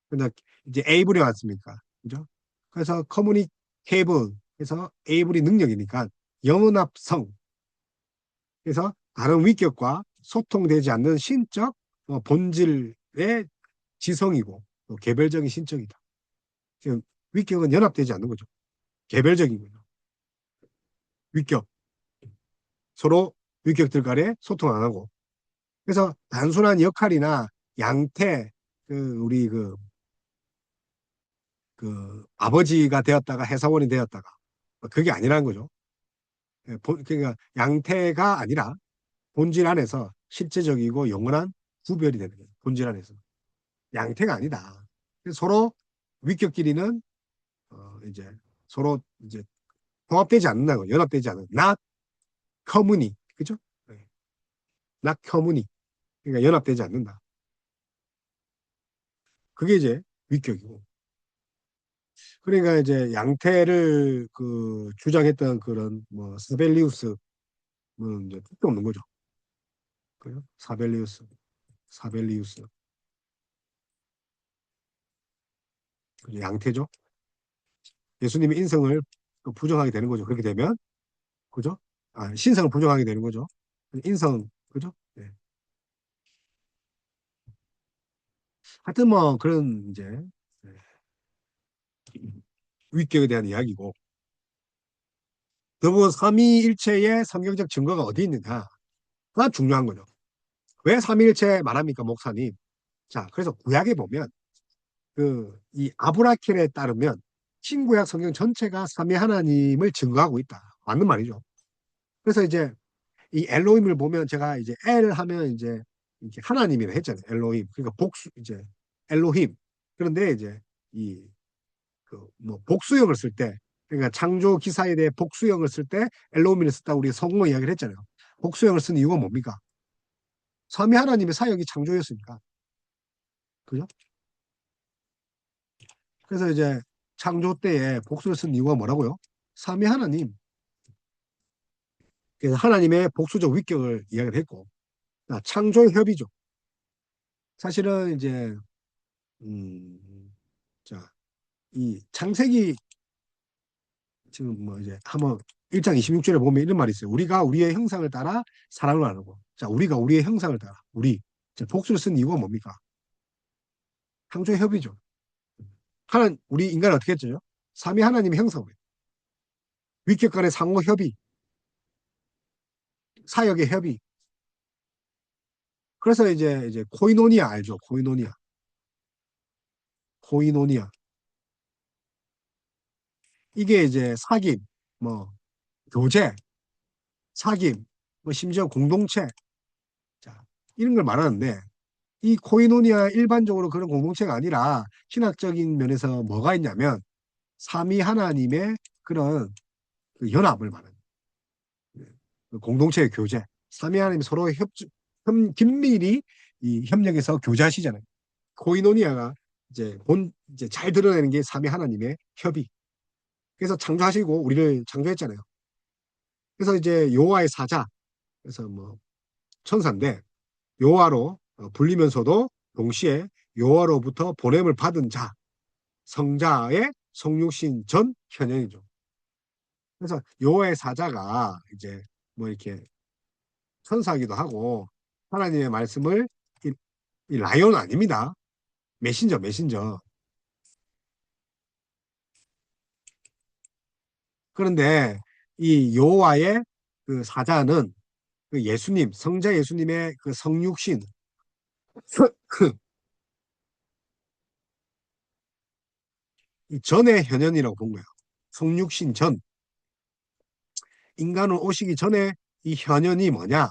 근데 이제 에이블이 왔습니까? 그죠? 그래서 커뮤니케이블 그래서 에이블이 능력이니까 연합성 그래서 다른 위격과 소통되지 않는 신적 본질의 지성이고 또 개별적인 신적이다. 지금 위격은 연합되지 않는 거죠. 개별적인 거죠. 위격 서로 위격들 간에 소통 안 하고 그래서 단순한 역할이나 양태 우리 그 아버지가 되었다가 해사원이 되었다가 그게 아니라는 거죠. 그러니까 양태가 아니라 본질 안에서 실제적이고 영원한 구별이 되는 거예요. 본질 안에서. 양태가 아니다. 서로 위격끼리는 이제 서로 이제 통합되지 않는다고 연합되지 않는 not commu니 그죠? 네. not commu니 그러니까 연합되지 않는다. 그게 이제 위격이고. 그러니까 이제 양태를 주장했던 그런 뭐 사벨리우스는 이제 뜻도 없는 거죠. 그죠? 사벨리우스 양태죠. 예수님의 인성을 또 부정하게 되는 거죠. 그렇게 되면 그죠? 신성을 부정하게 되는 거죠. 인성 그죠? 네. 하여튼 뭐 그런 이제 네. 위격에 대한 이야기고 더불어 삼위일체의 성경적 증거가 어디 있느냐가 중요한 거죠. 왜 삼위일체 말합니까, 목사님? 자, 그래서 구약에 보면 이 아브라켈에 따르면 신구약 성경 전체가 삼위 하나님을 증거하고 있다. 맞는 말이죠. 그래서 이제 이 엘로힘을 보면 제가 이제 엘 하면 이제 이렇게 하나님이라 했잖아요. 엘로힘. 그러니까 복수 이제 엘로힘. 그런데 이제 이 그 뭐 복수형을 쓸 때, 그러니까 창조 기사에 대해 복수형을 쓸 때 엘로미를 썼다 우리 성공 이야기를 했잖아요. 복수형을 쓴 이유가 뭡니까? 삼위 하나님의 사역이 창조였으니까. 그죠? 그래서 이제 창조 때에 복수를 쓴 이유가 뭐라고요? 삼위 하나님. 그래서 하나님의 복수적 위격을 이야기를 했고, 창조의 협의죠. 사실은 이제 자, 이 창세기 지금 뭐 이제 한번 1장 26절에 보면 이런 말이 있어요. 우리가 우리의 형상을 따라 사람을 나누고. 자, 우리가 우리의 형상을 따라. 우리. 자, 복수를 쓴 이유가 뭡니까? 창조의 협의죠. 우리 인간은 어떻게 했죠? 삼위 하나님의 형상을. 위격 간의 상호 협의, 사역의 협의. 그래서 이제 코이노니아 알죠? 코이노니아. 코이노니아. 이게 이제 사귐, 뭐 교제, 사귐, 뭐 심지어 공동체. 자, 이런 걸 말하는데 이 코이노니아 일반적으로 그런 공동체가 아니라 신학적인 면에서 뭐가 있냐면 삼위 하나님의 그런 그 연합을 말하는 그 공동체의 교제. 삼위 하나님이 서로 긴밀히 이 협력해서 교제하시잖아요. 코이노니아가 이제 잘 드러내는 게 삼위 하나님의 협의. 그래서 창조하시고 우리를 창조했잖아요. 그래서 이제 여호와의 사자, 그래서 뭐 천사인데 여호와로 불리면서도 동시에 여호와로부터 보냄을 받은 자, 성자의 성육신 전 현현이죠. 그래서 여호와의 사자가 이제 뭐 이렇게 천사기도 하고 하나님의 말씀을 이 라이온 아닙니다. 메신저, 메신저. 그런데 이 여호와의 그 사자는 그 예수님, 성자 예수님의 그 성육신 이 전의 현현이라고 본 거예요. 성육신 전. 인간은 오시기 전에 이 현현이 뭐냐?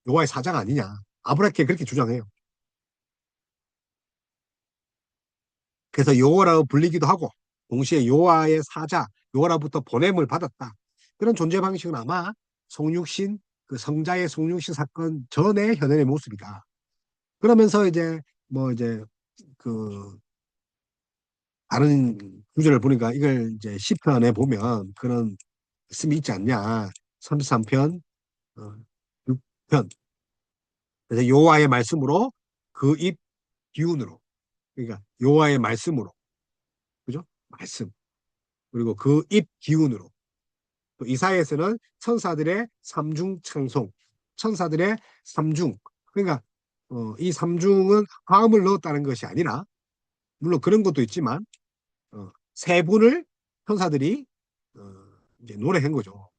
여호와의 사자가 아니냐? 아브라함이 그렇게 주장해요. 그래서 여호와라고 불리기도 하고 동시에 여호와의 사자, 여호와로부터 보냄을 받았다. 그런 존재 방식은 아마 성육신, 그 성자의 성육신 사건 전의 현현의 모습이다. 그러면서 이제 뭐 이제 그 다른 구절을 보니까 이걸 이제 시편에 보면 그런 말씀이 있지 않냐. 33편, 6편. 그래서 여호와의 말씀으로 그 입 기운으로. 그러니까 여호와의 말씀으로. 그죠? 말씀. 그리고 그 입 기운으로. 또 이사야에서는 천사들의 삼중 찬송. 천사들의 삼중. 그러니까 이 삼중은 화음을 넣었다는 것이 아니라 물론 그런 것도 있지만 세 분을 천사들이 어, 이제 노래한 거죠.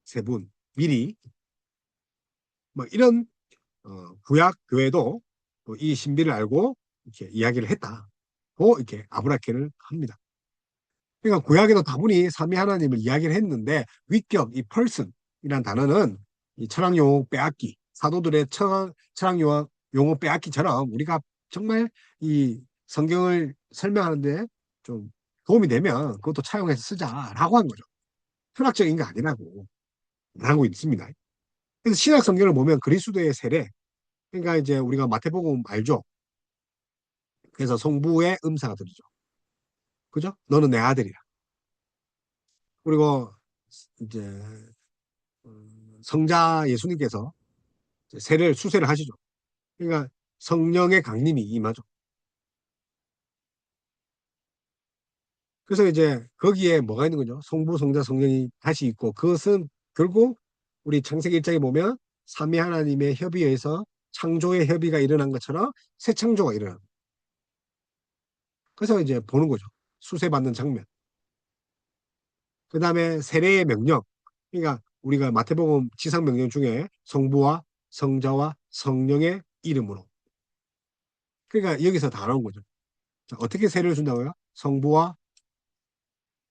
세 분 미리 뭐 이런 구약 교회도 이 신비를 알고 이렇게 이야기를 했다. 고 이렇게 아브라케를 합니다. 그러니까 구약에도 다분히 삼위 하나님을 이야기를 했는데 위격 이 person이란 단어는 이 철학 용어 빼앗기 사도들의 철학 용어 빼앗기처럼 우리가 정말 이 성경을 설명하는데 좀 도움이 되면 그것도 차용해서 쓰자라고 한 거죠. 철학적인 게 아니라고 하고 있습니다. 그래서 신약 성경을 보면 그리스도의 세례 그러니까 이제 우리가 마태복음 알죠. 그래서 성부의 음사가 들리죠. 그죠? 너는 내 아들이라. 그리고 이제 성자 예수님께서 수세를 하시죠. 그러니까 성령의 강림이 임하죠. 그래서 이제 거기에 뭐가 있는 거죠? 성부, 성자, 성령이 다시 있고 그것은 결국 우리 창세기 1장에 보면 삼위 하나님의 협의에 의해서 창조의 협의가 일어난 것처럼 새 창조가 일어나는 거예요. 그래서 이제 보는 거죠. 수세받는 장면. 그 다음에 세례의 명령. 그러니까 우리가 마태복음 지상 명령 중에 성부와 성자와 성령의 이름으로. 그러니까 여기서 다 나온 거죠. 자, 어떻게 세례를 준다고요? 성부와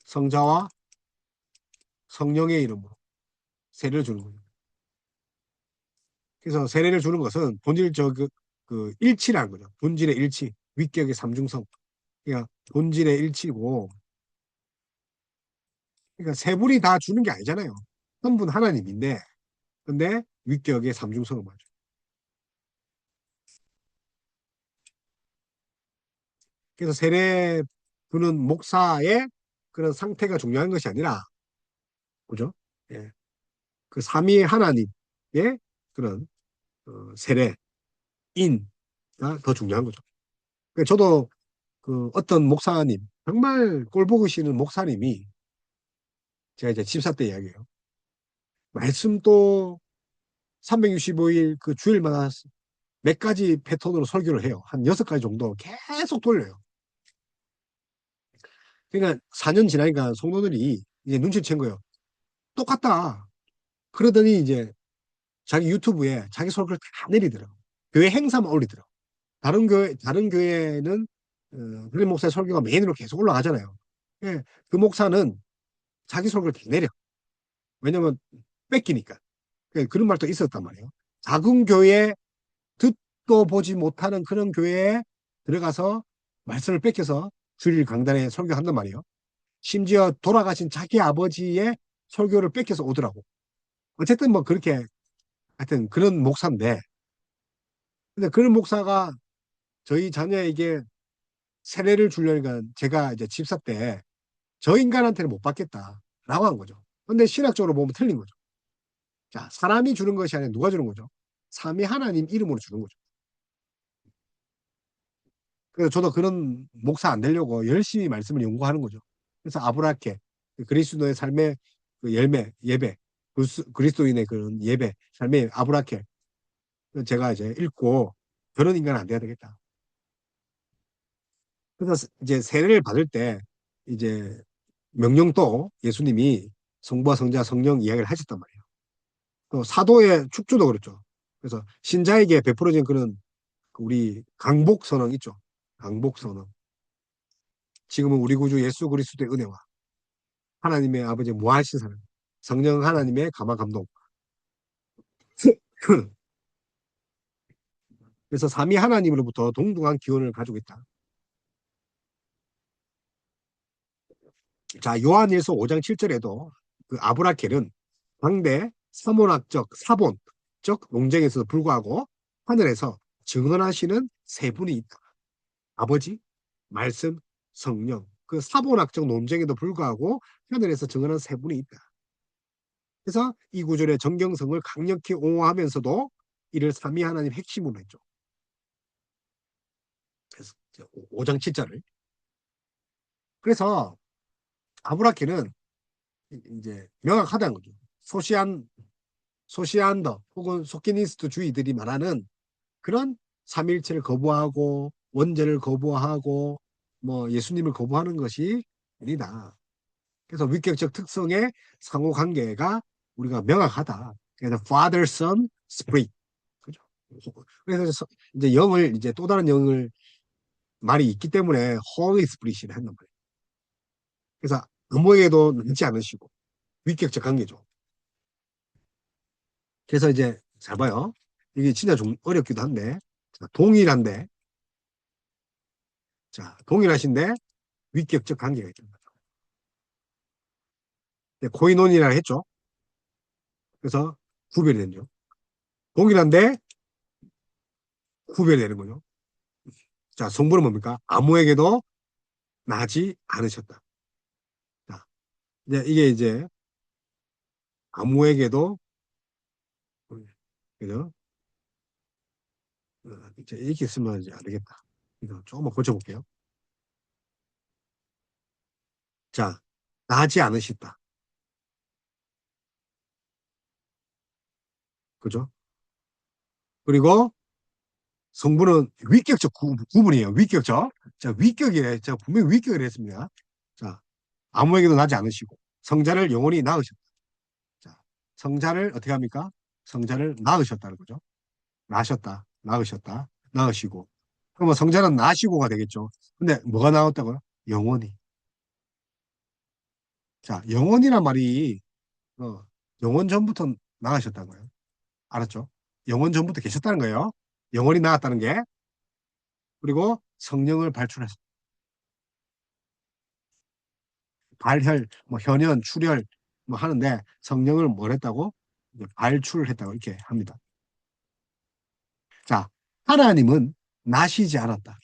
성자와 성령의 이름으로 세례를 주는 거죠. 그래서 세례를 주는 것은 본질적 그 일치라는 거죠. 본질의 일치, 위격의 삼중성. 그러니까 본질의 일치고 그러니까 세 분이 다 주는 게 아니잖아요. 한 분 하나님인데, 근데 위격의 삼중성을 맞죠. 그래서 세례 부는 목사의 그런 상태가 중요한 것이 아니라, 그죠? 예. 그 삼위 하나님의 그런 세례인가 더 중요한 거죠. 그러니까 저도 그 어떤 목사님, 정말 꼴 보기 싫은 목사님이 제가 이제 집사 때 이야기해요. 말씀 또 365일 그 주일마다 몇 가지 패턴으로 설교를 해요. 한 6가지 정도 계속 돌려요. 그러니까 4년 지나니까 성도들이 이제 눈치를 챈 거예요. 똑같다. 그러더니 이제 자기 유튜브에 자기 설교를 다 내리더라고. 교회 행사만 올리더라고. 다른 교회는 그린 목사의 설교가 메인으로 계속 올라가잖아요. 예, 그 목사는 자기 설교를 다 내려. 왜냐면 뺏기니까. 그런 말도 있었단 말이에요. 작은 교회 듣도 보지 못하는 그런 교회에 들어가서 말씀을 뺏겨서 주일 강단에 설교한단 말이에요. 심지어 돌아가신 자기 아버지의 설교를 뺏겨서 오더라고. 어쨌든 뭐 그렇게 하여튼 그런 목사인데 근데 그런 목사가 저희 자녀에게 세례를 주려니까 제가 이제 집사 때 저 인간한테는 못 받겠다라고 한 거죠. 근데 신학적으로 보면 틀린 거죠. 자, 사람이 주는 것이 아니라 누가 주는 거죠? 삼위 하나님 이름으로 주는 거죠. 그래서 저도 그런 목사 안 되려고 열심히 말씀을 연구하는 거죠. 그래서 아브라케, 그리스도의 삶의 그 열매, 예배, 그리스도인의 그런 예배, 삶의 아브라케, 제가 이제 읽고 그런 인간은 안 돼야 되겠다. 그래서 이제 세례를 받을 때 이제 명령도 예수님이 성부와 성자 성령 이야기를 하셨단 말이에요. 또 사도의 축조도 그렇죠. 그래서 신자에게 베풀어진 그런 우리 강복 선언 있죠. 강복 선언. 지금은 우리 구주 예수 그리스도의 은혜와 하나님의 아버지 무한하신 사랑, 성령 하나님의 감화 감동. 그래서 삼위 하나님으로부터 동등한 기원을 가지고 있다. 자, 요한일서 5장 7절에도 그 아브라켈은 당대 사문학적 사본적 논쟁에서도 불구하고 하늘에서 증언하시는 세 분이 있다. 아버지, 말씀, 성령. 그 사본학적 논쟁에도 불구하고 하늘에서 증언한 세 분이 있다. 그래서 이 구절의 정경성을 강력히 옹호하면서도 이를 삼위 하나님 핵심으로 했죠. 그래서 5장 7절을. 그래서 아브라케는 이제 명확하다는 거죠. 소시안더 혹은 소키니스트 주의들이 말하는 그런 삼일체를 거부하고 원죄를 거부하고 뭐 예수님을 거부하는 것이 아니다. 그래서 위격적 특성의 상호 관계가 우리가 명확하다. 그래서 Father, Son, Spirit. 그죠? 그래서 이제 영을 이제 또 다른 영을 말이 있기 때문에 Holy Spirit이라 한단 말이에요. 그래서 아무에게도 남지 않으시고 위격적 관계죠. 그래서 이제 잘 봐요. 이게 진짜 좀 어렵기도 한데 자, 동일한데 자 동일하신데 위격적 관계가 있다. 코이논이라 했죠. 그래서 구별이 되죠. 동일한데 구별되는 거죠. 자, 성분은 뭡니까? 아무에게도 나지 않으셨다. 자, 이게 이제 아무에게도 그죠? 이제 이렇게 쓰면 이제 안 되겠다. 이거 조금만 고쳐볼게요. 자, 나지 않으셨다. 그죠? 그리고 성분은 위격적 구분이에요. 위격적. 자, 위격이래. 제가 분명히 위격을 했습니다. 자, 아무에게도 나지 않으시고 성자를 영원히 낳으셨다. 자, 성자를 어떻게 합니까? 성자를 낳으셨다는 거죠. 낳으셨다, 낳으셨다, 낳으시고. 그러면 성자는 낳으시고가 되겠죠. 근데 뭐가 나왔다고요? 영원히. 자, 영원이란 말이 영원 전부터 낳으셨다고요. 알았죠? 영원 전부터 계셨다는 거예요. 영원히 나왔다는 게. 그리고 성령을 발출했어. 발혈, 뭐 현현, 출혈 뭐 하는데 성령을 뭘 했다고? 이제 발출했다고 이렇게 합니다. 자, 하나님은 나시지 않았다.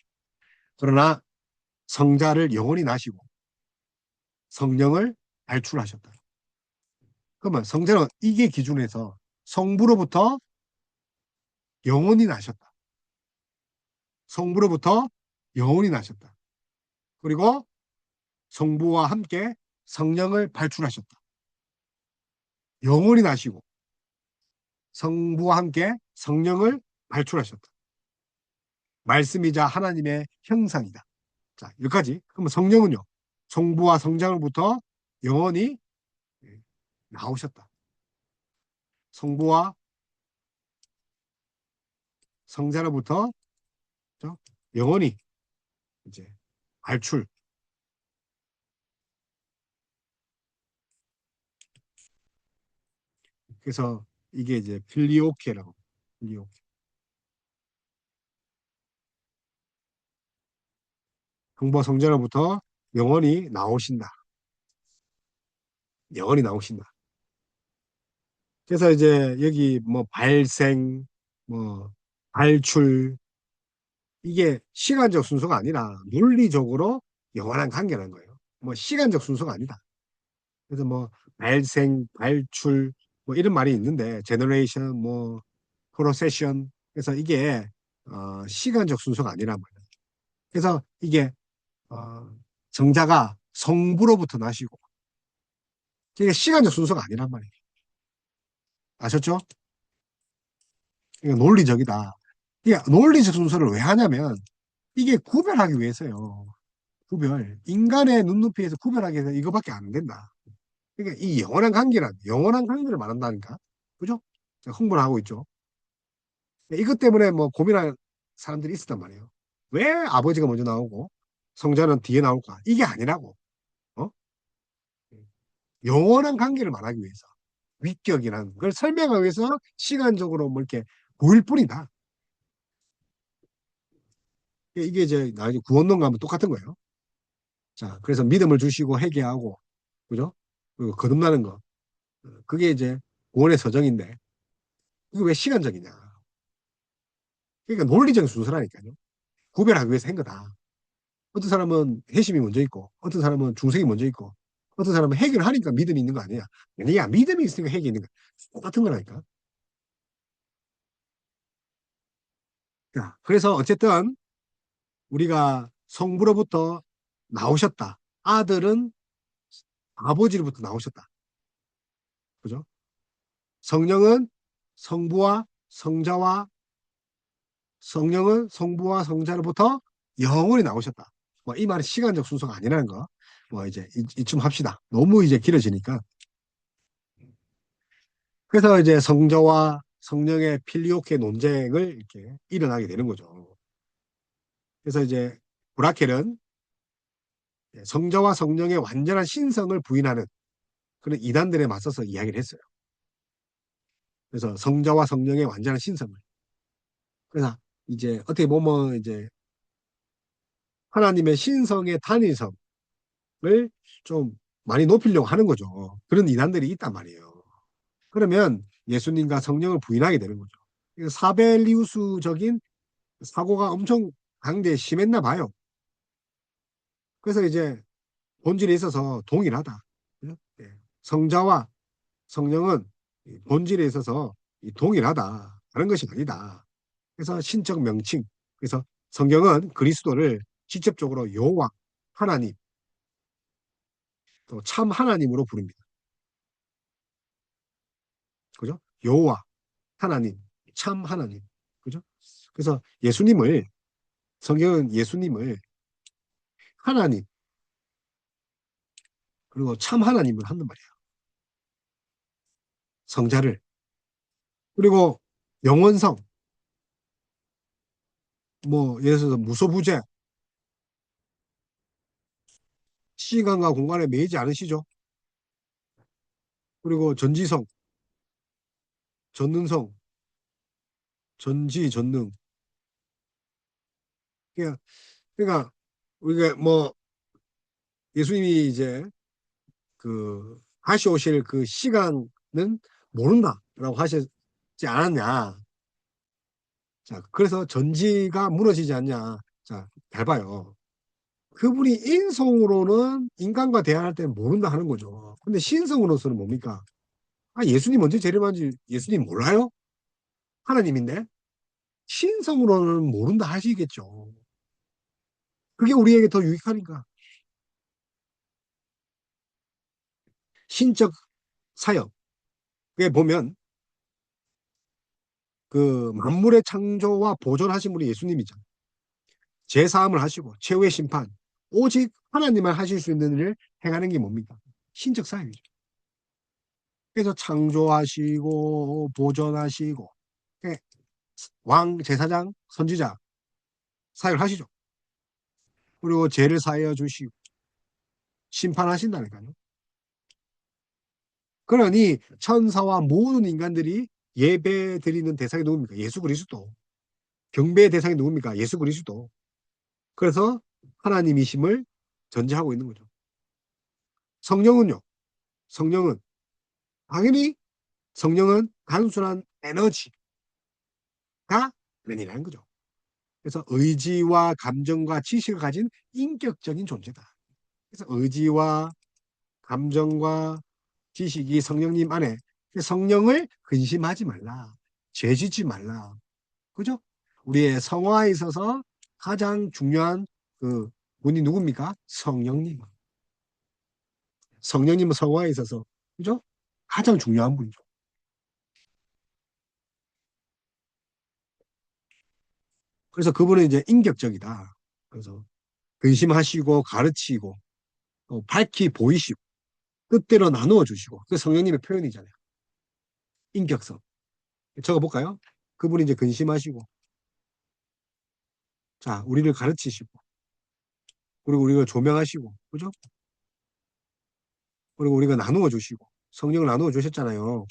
그러나 성자를 영원히 나시고 성령을 발출하셨다. 그러면 성자는 이게 기준에서 성부로부터 영원히 나셨다. 성부로부터 영원히 나셨다. 그리고 성부와 함께 성령을 발출하셨다. 영원히 나시고 성부와 함께 성령을 발출하셨다. 말씀이자 하나님의 형상이다. 자, 여기까지. 그러면 성령은요. 성부와 성장으로부터 영원히 나오셨다. 성부와 성자로부터 영원히 이제 발출. 그래서 이게 이제 필리오케라고. 필리오케. 성부와 성자로부터 영원히 나오신다. 영원히 나오신다. 그래서 이제 여기 뭐 발생, 뭐 발출 이게 시간적 순서가 아니라 논리적으로 영원한 관계라는 거예요. 뭐 시간적 순서가 아니다. 그래서 뭐 발생, 발출 뭐 이런 말이 있는데 제너레이션, 뭐 프로세션 그래서 이게 시간적 순서가 아니란 말이에요. 그래서 이게 어, 정자가 성부로부터 나시고 이게 시간적 순서가 아니란 말이에요. 아셨죠? 이게 논리적이다. 이게 논리적 순서를 왜 하냐면 이게 구별하기 위해서요. 구별. 인간의 눈높이에서 구별하기 위해서 이거밖에 안 된다. 그러니까 이 영원한 관계를 말한다니까. 그죠? 제가 홍보를 하고 있죠. 이것 때문에 뭐 고민할 사람들이 있었단 말이에요. 왜 아버지가 먼저 나오고 성자는 뒤에 나올까? 이게 아니라고. 어? 영원한 관계를 말하기 위해서. 위격이라는 걸 설명하기 위해서 시간적으로 뭐 이렇게 보일 뿐이다. 이게 이제 나중에 구원론 가면 똑같은 거예요. 자, 그래서 믿음을 주시고 회개하고, 그죠? 그리고 거듭나는 거. 그게 이제 구원의 서정인데, 이게 왜 시간적이냐? 그러니까 논리적인 순서라니까요. 구별하기 위해서 한 거다. 어떤 사람은 회심이 먼저 있고, 어떤 사람은 중생이 먼저 있고, 어떤 사람은 해결을 하니까 믿음이 있는 거 아니야. 아니야, 믿음이 있으니까 해결이 있는 거야. 똑같은 거라니까. 자, 그래서 어쨌든 우리가 성부로부터 나오셨다. 아들은 아버지로부터 나오셨다. 그죠? 성령은 성부와 성자와 성령은 성부와 성자로부터 영원히 나오셨다. 뭐 이 말은 시간적 순서가 아니라는 거. 뭐 이제 이쯤 합시다. 너무 이제 길어지니까. 그래서 이제 성자와 성령의 필리오케 논쟁을 이렇게 일어나게 되는 거죠. 그래서 이제 브라켈은 성자와 성령의 완전한 신성을 부인하는 그런 이단들에 맞서서 이야기를 했어요. 그래서 성자와 성령의 완전한 신성을. 그래서 이제 어떻게 보면 이제 하나님의 신성의 단일성을 좀 많이 높이려고 하는 거죠. 그런 이단들이 있단 말이에요. 그러면 예수님과 성령을 부인하게 되는 거죠. 사벨리우스적인 사고가 엄청 강대에 심했나 봐요. 그래서 이제 본질에 있어서 동일하다. 예. 성자와 성령은 본질에 있어서 동일하다. 다른 것이 아니다. 그래서 신적 명칭. 그래서 성경은 그리스도를 직접적으로 여호와 하나님 또 참 하나님으로 부릅니다. 그죠? 여호와 하나님, 참 하나님. 그죠? 그래서 성경은 예수님을 하나님, 그리고 참 하나님을 한단 말이에요. 성자를. 그리고 영원성, 뭐, 예를 들어서 무소부재, 시간과 공간에 매이지 않으시죠? 그리고 전지성, 전능성, 전지, 전능. 그러니까, 그러니까 우리가 뭐, 예수님이 이제 다시 오실 그 시간은 모른다라고 하셨지 않았냐. 자, 그래서 전지가 무너지지 않냐. 자, 잘 봐요. 그분이 인성으로는 인간과 대화할 때는 모른다 하는 거죠. 근데 신성으로서는 뭡니까? 아, 예수님 언제 재림한지 예수님 몰라요? 하나님인데? 신성으로는 모른다 하시겠죠. 그게 우리에게 더 유익하니까. 신적 사역에 보면 그 만물의 창조와 보존하신 분이 예수님이죠. 제사함을 하시고 최후의 심판. 오직 하나님만 하실 수 있는 일을 행하는 게 뭡니까? 신적 사역이죠. 그래서 창조하시고 보존하시고 예, 왕, 제사장, 선지자 사역을 하시죠. 그리고 죄를 사하여 주시고 심판하신다니까요. 그러니 천사와 모든 인간들이 예배 드리는 대상이 누굽니까? 예수 그리스도. 경배의 대상이 누굽니까? 예수 그리스도. 그래서 하나님이심을 전제하고 있는 거죠. 성령은요? 성령은 당연히 성령은 단순한 에너지가 아니라는 거죠. 그래서 의지와 감정과 지식을 가진 인격적인 존재다. 그래서 의지와 감정과 지식이 성령님 안에 성령을 근심하지 말라. 죄짓지 말라. 그죠? 우리의 성화에 있어서 가장 중요한 그 분이 누굽니까? 성령님. 성령님은 성화에 있어서 그죠? 가장 중요한 분이죠. 그래서 그분은 이제 인격적이다. 그래서 근심하시고 가르치고 밝히 보이시고 뜻대로 나누어 주시고 그 성령님의 표현이잖아요. 인격성. 적어볼까요? 그분이 이제 근심하시고 자 우리를 가르치시고 그리고 우리가 조명하시고 그죠? 그리고 우리가 나누어 주시고 성령을 나누어 주셨잖아요.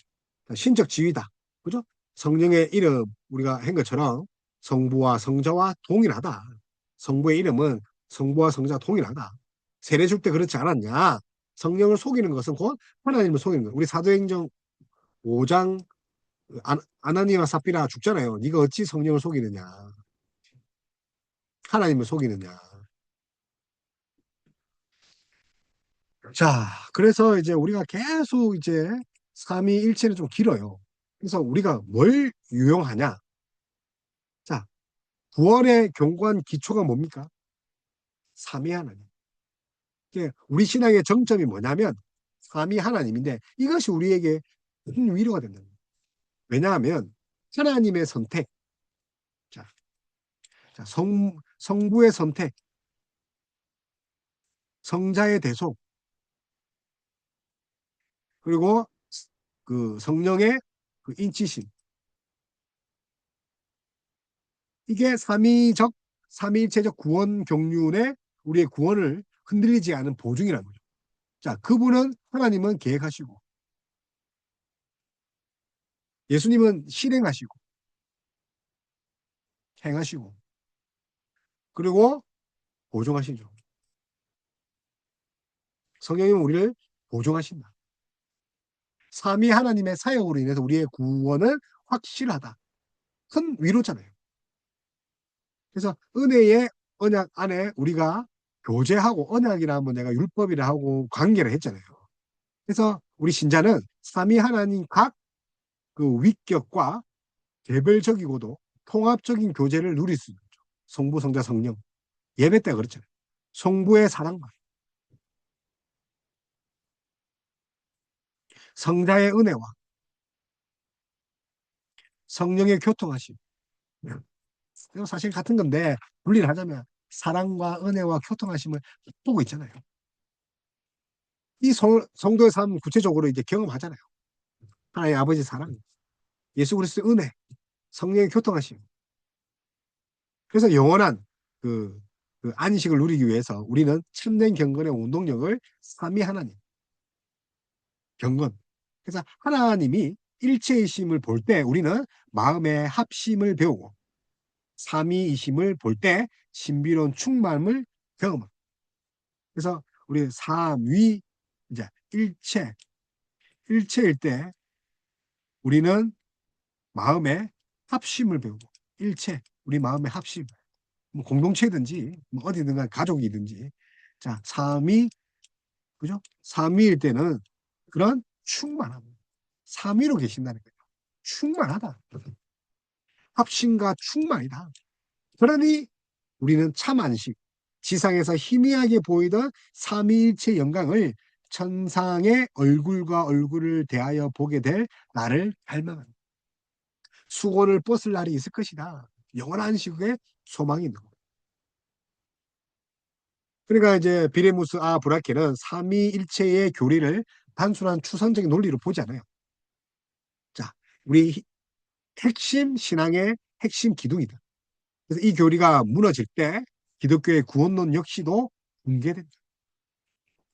신적 지위다. 그죠? 성령의 이름 우리가 한 것처럼 성부와 성자와 동일하다. 성부의 이름은 성부와 성자 동일하다. 세례 줄 때 그렇지 않았냐? 성령을 속이는 것은 곧 하나님을 속이는 거. 우리 사도행전 5장 아나니와 삽비라 죽잖아요. 네가 어찌 성령을 속이느냐? 하나님을 속이느냐? 자, 그래서 이제 우리가 계속 이제 삼위일체는 좀 길어요. 그래서 우리가 뭘 유용하냐? 자, 구원의 견고한 기초가 뭡니까? 삼위 하나님. 이게 우리 신앙의 정점이 뭐냐면 삼위 하나님인데 이것이 우리에게 큰 위로가 된다. 왜냐하면 하나님의 선택, 자, 성부의 선택, 성자의 대속, 그리고 그 성령의 그 인치심. 이게 삼위일체적 구원 경륜의 우리의 구원을 흔들리지 않은 보증이라는 거죠. 자, 그분은 하나님은 계획하시고 예수님은 실행하시고 행하시고 그리고 보증하시죠. 성령님은 우리를 보증하신다. 삼위 하나님의 사역으로 인해서 우리의 구원은 확실하다. 큰 위로잖아요. 그래서 은혜의 언약 안에 우리가 교제하고 언약이라 하면 내가 율법이라 하고 관계를 했잖아요. 그래서 우리 신자는 삼위 하나님 각 그 위격과 개별적이고도 통합적인 교제를 누릴 수 있죠. 성부, 성자, 성령. 예배 때 그렇잖아요. 성부의 사랑과 성자의 은혜와 성령의 교통하심. 이거 사실 같은 건데 분리를 하자면 사랑과 은혜와 교통하심을 보고 있잖아요. 이 성도의 삶 구체적으로 이제 경험하잖아요. 하나님 아버지 사랑, 예수 그리스도의 은혜, 성령의 교통하심. 그래서 영원한 그, 그 안식을 누리기 위해서 우리는 참된 경건의 운동력을 삼위 하나님, 경건. 그래서 하나님이 일체이심을 볼 때 우리는 마음의 합심을 배우고 삼위이심을 볼 때 신비로운 충만을 경험합니다. 그래서 우리 삼위 이제 일체일 때 우리는 마음의 합심을 배우고, 우리 마음의 합심, 뭐 공동체든지 뭐 어디든가 가족이든지, 자, 그죠? 삼위일 때는 그런 충만함, 삼위로 계신다는 거예요. 충만하다. 합심과 충만이다. 그러니 우리는 참 안식, 지상에서 희미하게 보이던 삼위일체 영광을 천상의 얼굴과 얼굴을 대하여 보게 될 나를 갈망한다. 수고를 벗을 날이 있을 것이다. 영원한 시국에 소망이 있는 거예요. 그러니까 이제 비레무스 브라케는 삼위일체의 교리를 단순한 추상적인 논리로 보지 않아요. 자, 우리 핵심 신앙의 핵심 기둥이다. 그래서 이 교리가 무너질 때 기독교의 구원론 역시도 붕괴된다.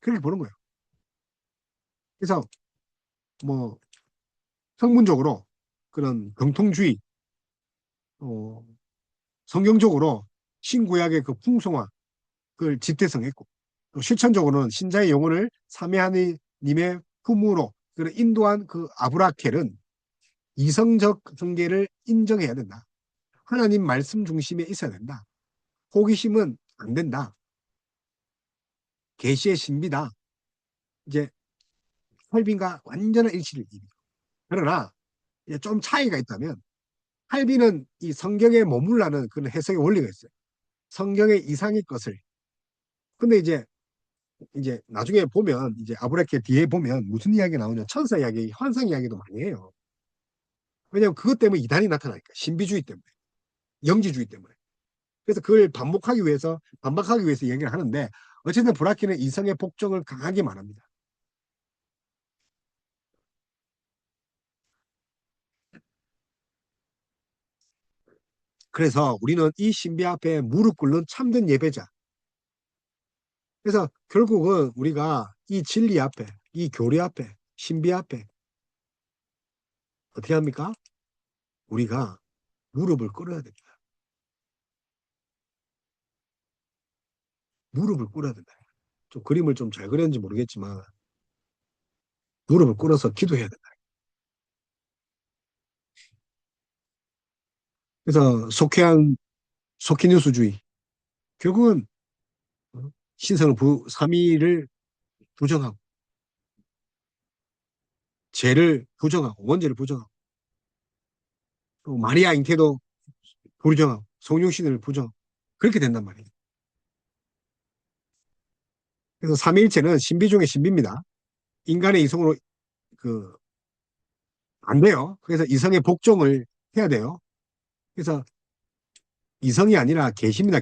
그렇게 보는 거예요. 그래서 뭐 학문적으로 그런 정통주의, 어, 성경적으로 신구약의 그 풍성화 그걸 집대성했고, 또 실천적으로는 신자의 영혼을 삼위 하나님의 품으로 그런 인도한 그 아브라켈은 이성적 한계를 인정해야 된다. 하나님 말씀 중심에 있어야 된다. 호기심은 안 된다. 계시의 신비다. 이제 할빈과 완전한 일치를 이루죠. 그러나 이제 좀 차이가 있다면 할빈은 이 성경에 머물라는 그런 해석의 원리가 있어요. 성경의 이상의 것을. 근데 이제 나중에 보면 이제 아브라케 뒤에 보면 무슨 이야기 나오냐, 천사 이야기, 환상 이야기도 많이 해요. 왜냐하면 그것 때문에 이단이 나타나니까, 신비주의 때문에, 영지주의 때문에. 그래서 그걸 반박하기 위해서 얘기를 하는데, 어쨌든 브라키는 이성의 복종을 강하게 말합니다. 그래서 우리는 이 신비 앞에 무릎 꿇는 참된 예배자. 그래서 결국은 우리가 이 진리 앞에, 이 교리 앞에, 신비 앞에 어떻게 합니까? 우리가 무릎을 꿇어야 됩니다. 무릎을 꿇어야 된다. 좀 그림을 좀 잘 그렸는지 모르겠지만 무릎을 꿇어서 기도해야 된다. 그래서 속히뉴스주의, 결국은 신성을 삼위를 부정하고 죄를 부정하고 원죄를 부정하고 또 마리아 잉태도 부정하고 성육신을 부정하고 그렇게 된단 말이에요. 그래서 삼위일체는 신비 중의 신비입니다. 인간의 이성으로 그 안 돼요. 그래서 이성의 복종을 해야 돼요. 그래서 이성이 아니라 계시입니다.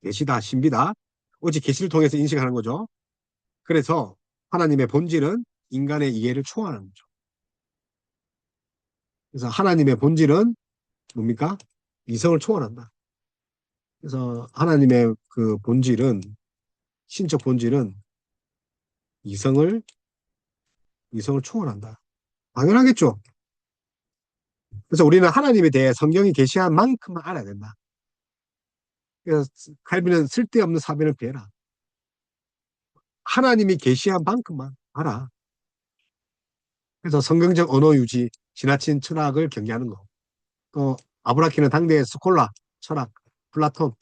계시다, 신비다. 오직 계시를 통해서 인식하는 거죠. 그래서 하나님의 본질은 인간의 이해를 초월하는 거죠. 그래서 하나님의 본질은 뭡니까? 이성을 초월한다. 그래서 하나님의 그 본질은, 신적 본질은 이성을 이성을 초월한다. 당연하겠죠. 그래서 우리는 하나님에 대해 성경이 계시한 만큼만 알아야 된다. 그래서 칼빈은 쓸데없는 사변을 피해라. 하나님이 계시한 만큼만 알아. 그래서 성경적 언어 유지, 지나친 철학을 경계하는 거. 또 아브라키는 당대의 스콜라, 철학, 플라톤,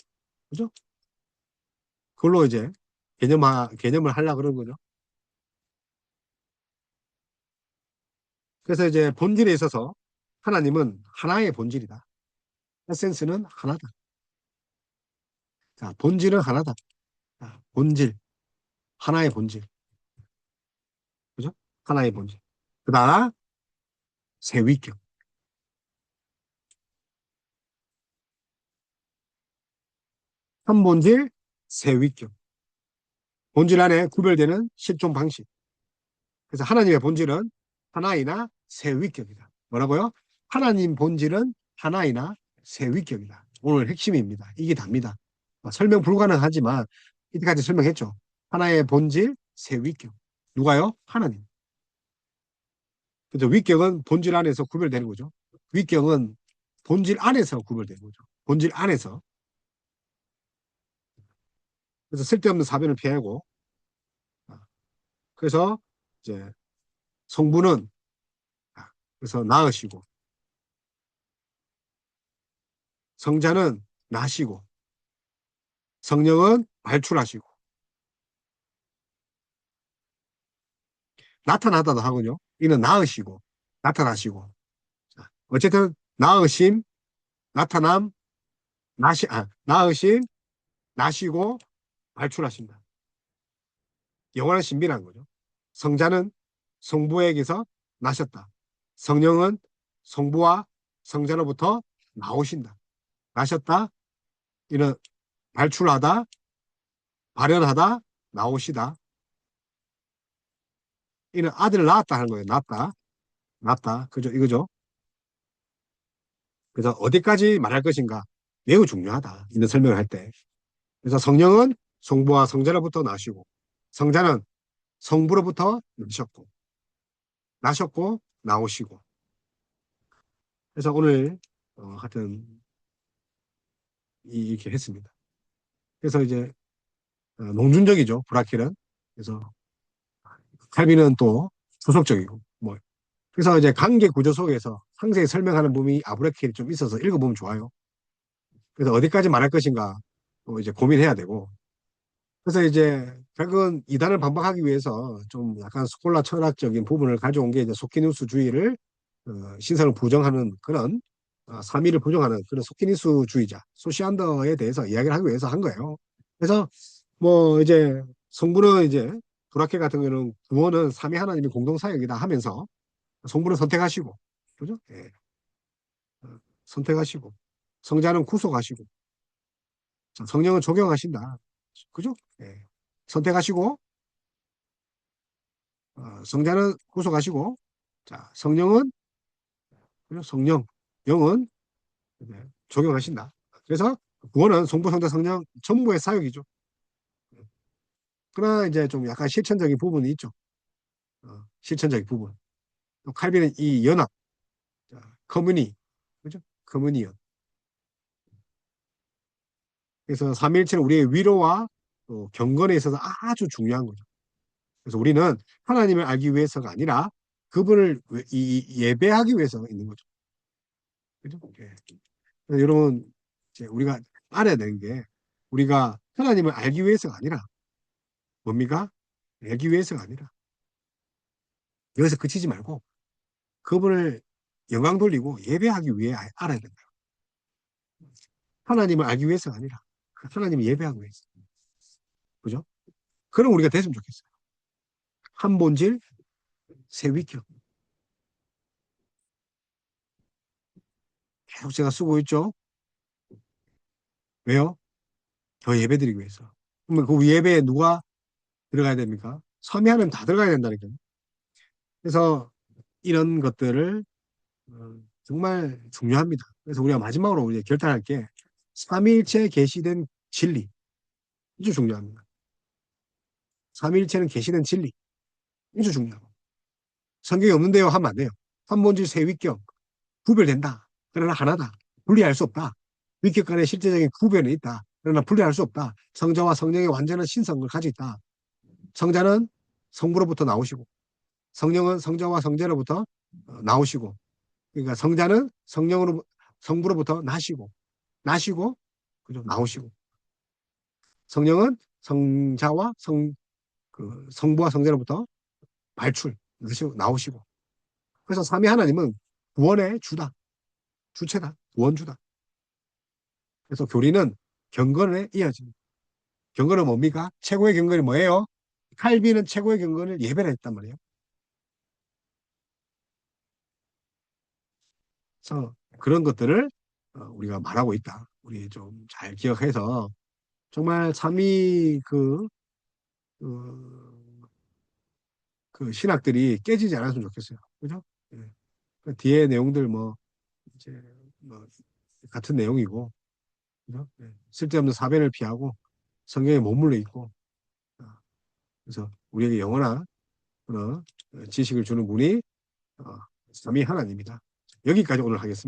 그죠? 그걸로 이제 개념을 하려고 그러는 거죠. 그래서 이제 본질에 있어서 하나님은 하나의 본질이다. 에센스는 하나다. 자, 본질은 하나다. 자, 하나의 본질. 그죠? 하나의 본질. 그다음 세위격. 한 본질, 세위격. 본질 안에 구별되는 실존 방식. 그래서 하나님의 본질은 하나이나 세위격이다. 뭐라고요? 하나님 본질은 하나이나 세위격이다. 오늘 핵심입니다. 이게 답니다. 설명 불가능하지만 이때까지 설명했죠. 하나의 본질, 세위격. 누가요? 하나님. 그죠? 위격은 본질 안에서 구별되는 거죠. 위격은 본질 안에서 구별되는 거죠. 본질 안에서. 그래서 쓸데없는 사변을 피하고, 그래서 이제 성부는, 그래서 낳으시고, 성자는 나시고, 성령은 발출하시고, 나타나다도 하군요. 이는 낳으시고, 나타나시고. 자, 어쨌든, 낳으심, 나타남, 낳으심, 나시고, 발출하신다. 영원한 신비라는 거죠. 성자는 성부에게서 나셨다. 성령은 성부와 성자로부터 나오신다. 나셨다. 이는 발출하다, 발현하다, 나오시다. 이는 아들을 낳았다 하는 거예요. 낳았다. 낳았다. 그죠? 이거죠. 그래서 어디까지 말할 것인가? 매우 중요하다. 이런 설명을 할 때. 그래서 성령은 성부와 성자로부터 나시고, 성자는 성부로부터 나셨고, 나오시고. 그래서 오늘, 하여튼, 이렇게 했습니다. 그래서 이제, 농준적이죠. 브라킬은. 그래서, 칼빈은 또 주석적이고, 뭐. 그래서 이제 관계 구조 속에서 상세히 설명하는 부분이 아브라킬이 좀 있어서 읽어보면 좋아요. 그래서 어디까지 말할 것인가, 이제 고민해야 되고. 그래서 이제, 결국은 이단을 반박하기 위해서 좀 약간 스콜라 철학적인 부분을 가져온 게 이제 소키누스주의를 신성을 부정하는 그런 삼위를 부정하는 그런 소키니스주의자 소시안더에 대해서 이야기를 하기 위해서 한 거예요. 그래서 뭐 이제 성부는 이제 브라케 같은 경우는 구원은 삼위 하나님의 공동 사역이다 하면서 성부는 선택하시고 그죠? 예. 선택하시고 성자는 구속하시고 자, 성령은 적용하신다. 그죠? 예. 선택하시고 성자는 구속하시고 자 성령은 그죠? 성령 영은 네, 적용하신다. 그래서 구원은 성부, 성자, 성령 전부의 사역이죠. 그러나 이제 좀 약간 실천적인 부분이 있죠. 실천적인 부분. 또 칼빈은 이 연합, 커뮤니, 그죠? 커뮤니언. 그래서 삼위일체는 우리의 위로와 또 경건에 있어서 아주 중요한 거죠. 그래서 우리는 하나님을 알기 위해서가 아니라 그분을 예배하기 위해서 있는 거죠. 그죠? 예. 그래서 여러분, 이제 우리가 알아야 되는 게 우리가 하나님을 알기 위해서가 아니라 뭡니까? 알기 위해서가 아니라 여기서 그치지 말고 그분을 영광 돌리고 예배하기 위해 알아야 된다. 하나님을 알기 위해서가 아니라 하나님을 예배하기 위해서. 그죠? 그럼 우리가 됐으면 좋겠어요. 한 본질, 세 위격. 계속 제가 쓰고 있죠. 왜요? 더 예배드리기 위해서. 그러면 그 예배에 누가 들어가야 됩니까? 섬이 하나님 다 들어가야 된다니까요. 그래서 이런 것들을 정말 중요합니다. 그래서 우리가 마지막으로 우리 결단할 게 삼위일체에 계시된 진리. 아주 중요합니다. 삼위일체는 계시된 진리. 아주 중요하고. 성경이 없는데요 하면 안 돼요. 삼본질 세위격 구별된다. 그러나 하나다. 분리할 수 없다. 위격 간의 실제적인 구별은 있다. 그러나 분리할 수 없다. 성자와 성령의 완전한 신성을 가지고 있다. 성자는 성부로부터 나오시고 성령은 성자와 성자로부터 나오시고 그러니까 성자는 성령으로 성부로부터 나시고 그죠? 나오시고 성령은 성자와 성부와 성자로부터 나오시고 그래서 삼위 하나님은 구원의 주다. 주체다. 구원주다. 그래서 교리는 경건에 이어집니다. 경건은 뭡니까? 최고의 경건이 뭐예요? 칼빈은 최고의 경건을 예배를 했단 말이에요. 그래서 그런 것들을 우리가 말하고 있다. 우리 좀 잘 기억해서 정말 삼위 그 신학들이 깨지지 않았으면 좋겠어요. 그죠? 예. 그 뒤에 내용들 뭐 이제 뭐 같은 내용이고 그죠? 예. 쓸데없는 사변을 피하고 성경에 머물러 있고 그래서 우리에게 영원한 그런 지식을 주는 분이 삼위 하나님이다. 여기까지 오늘 하겠습니다.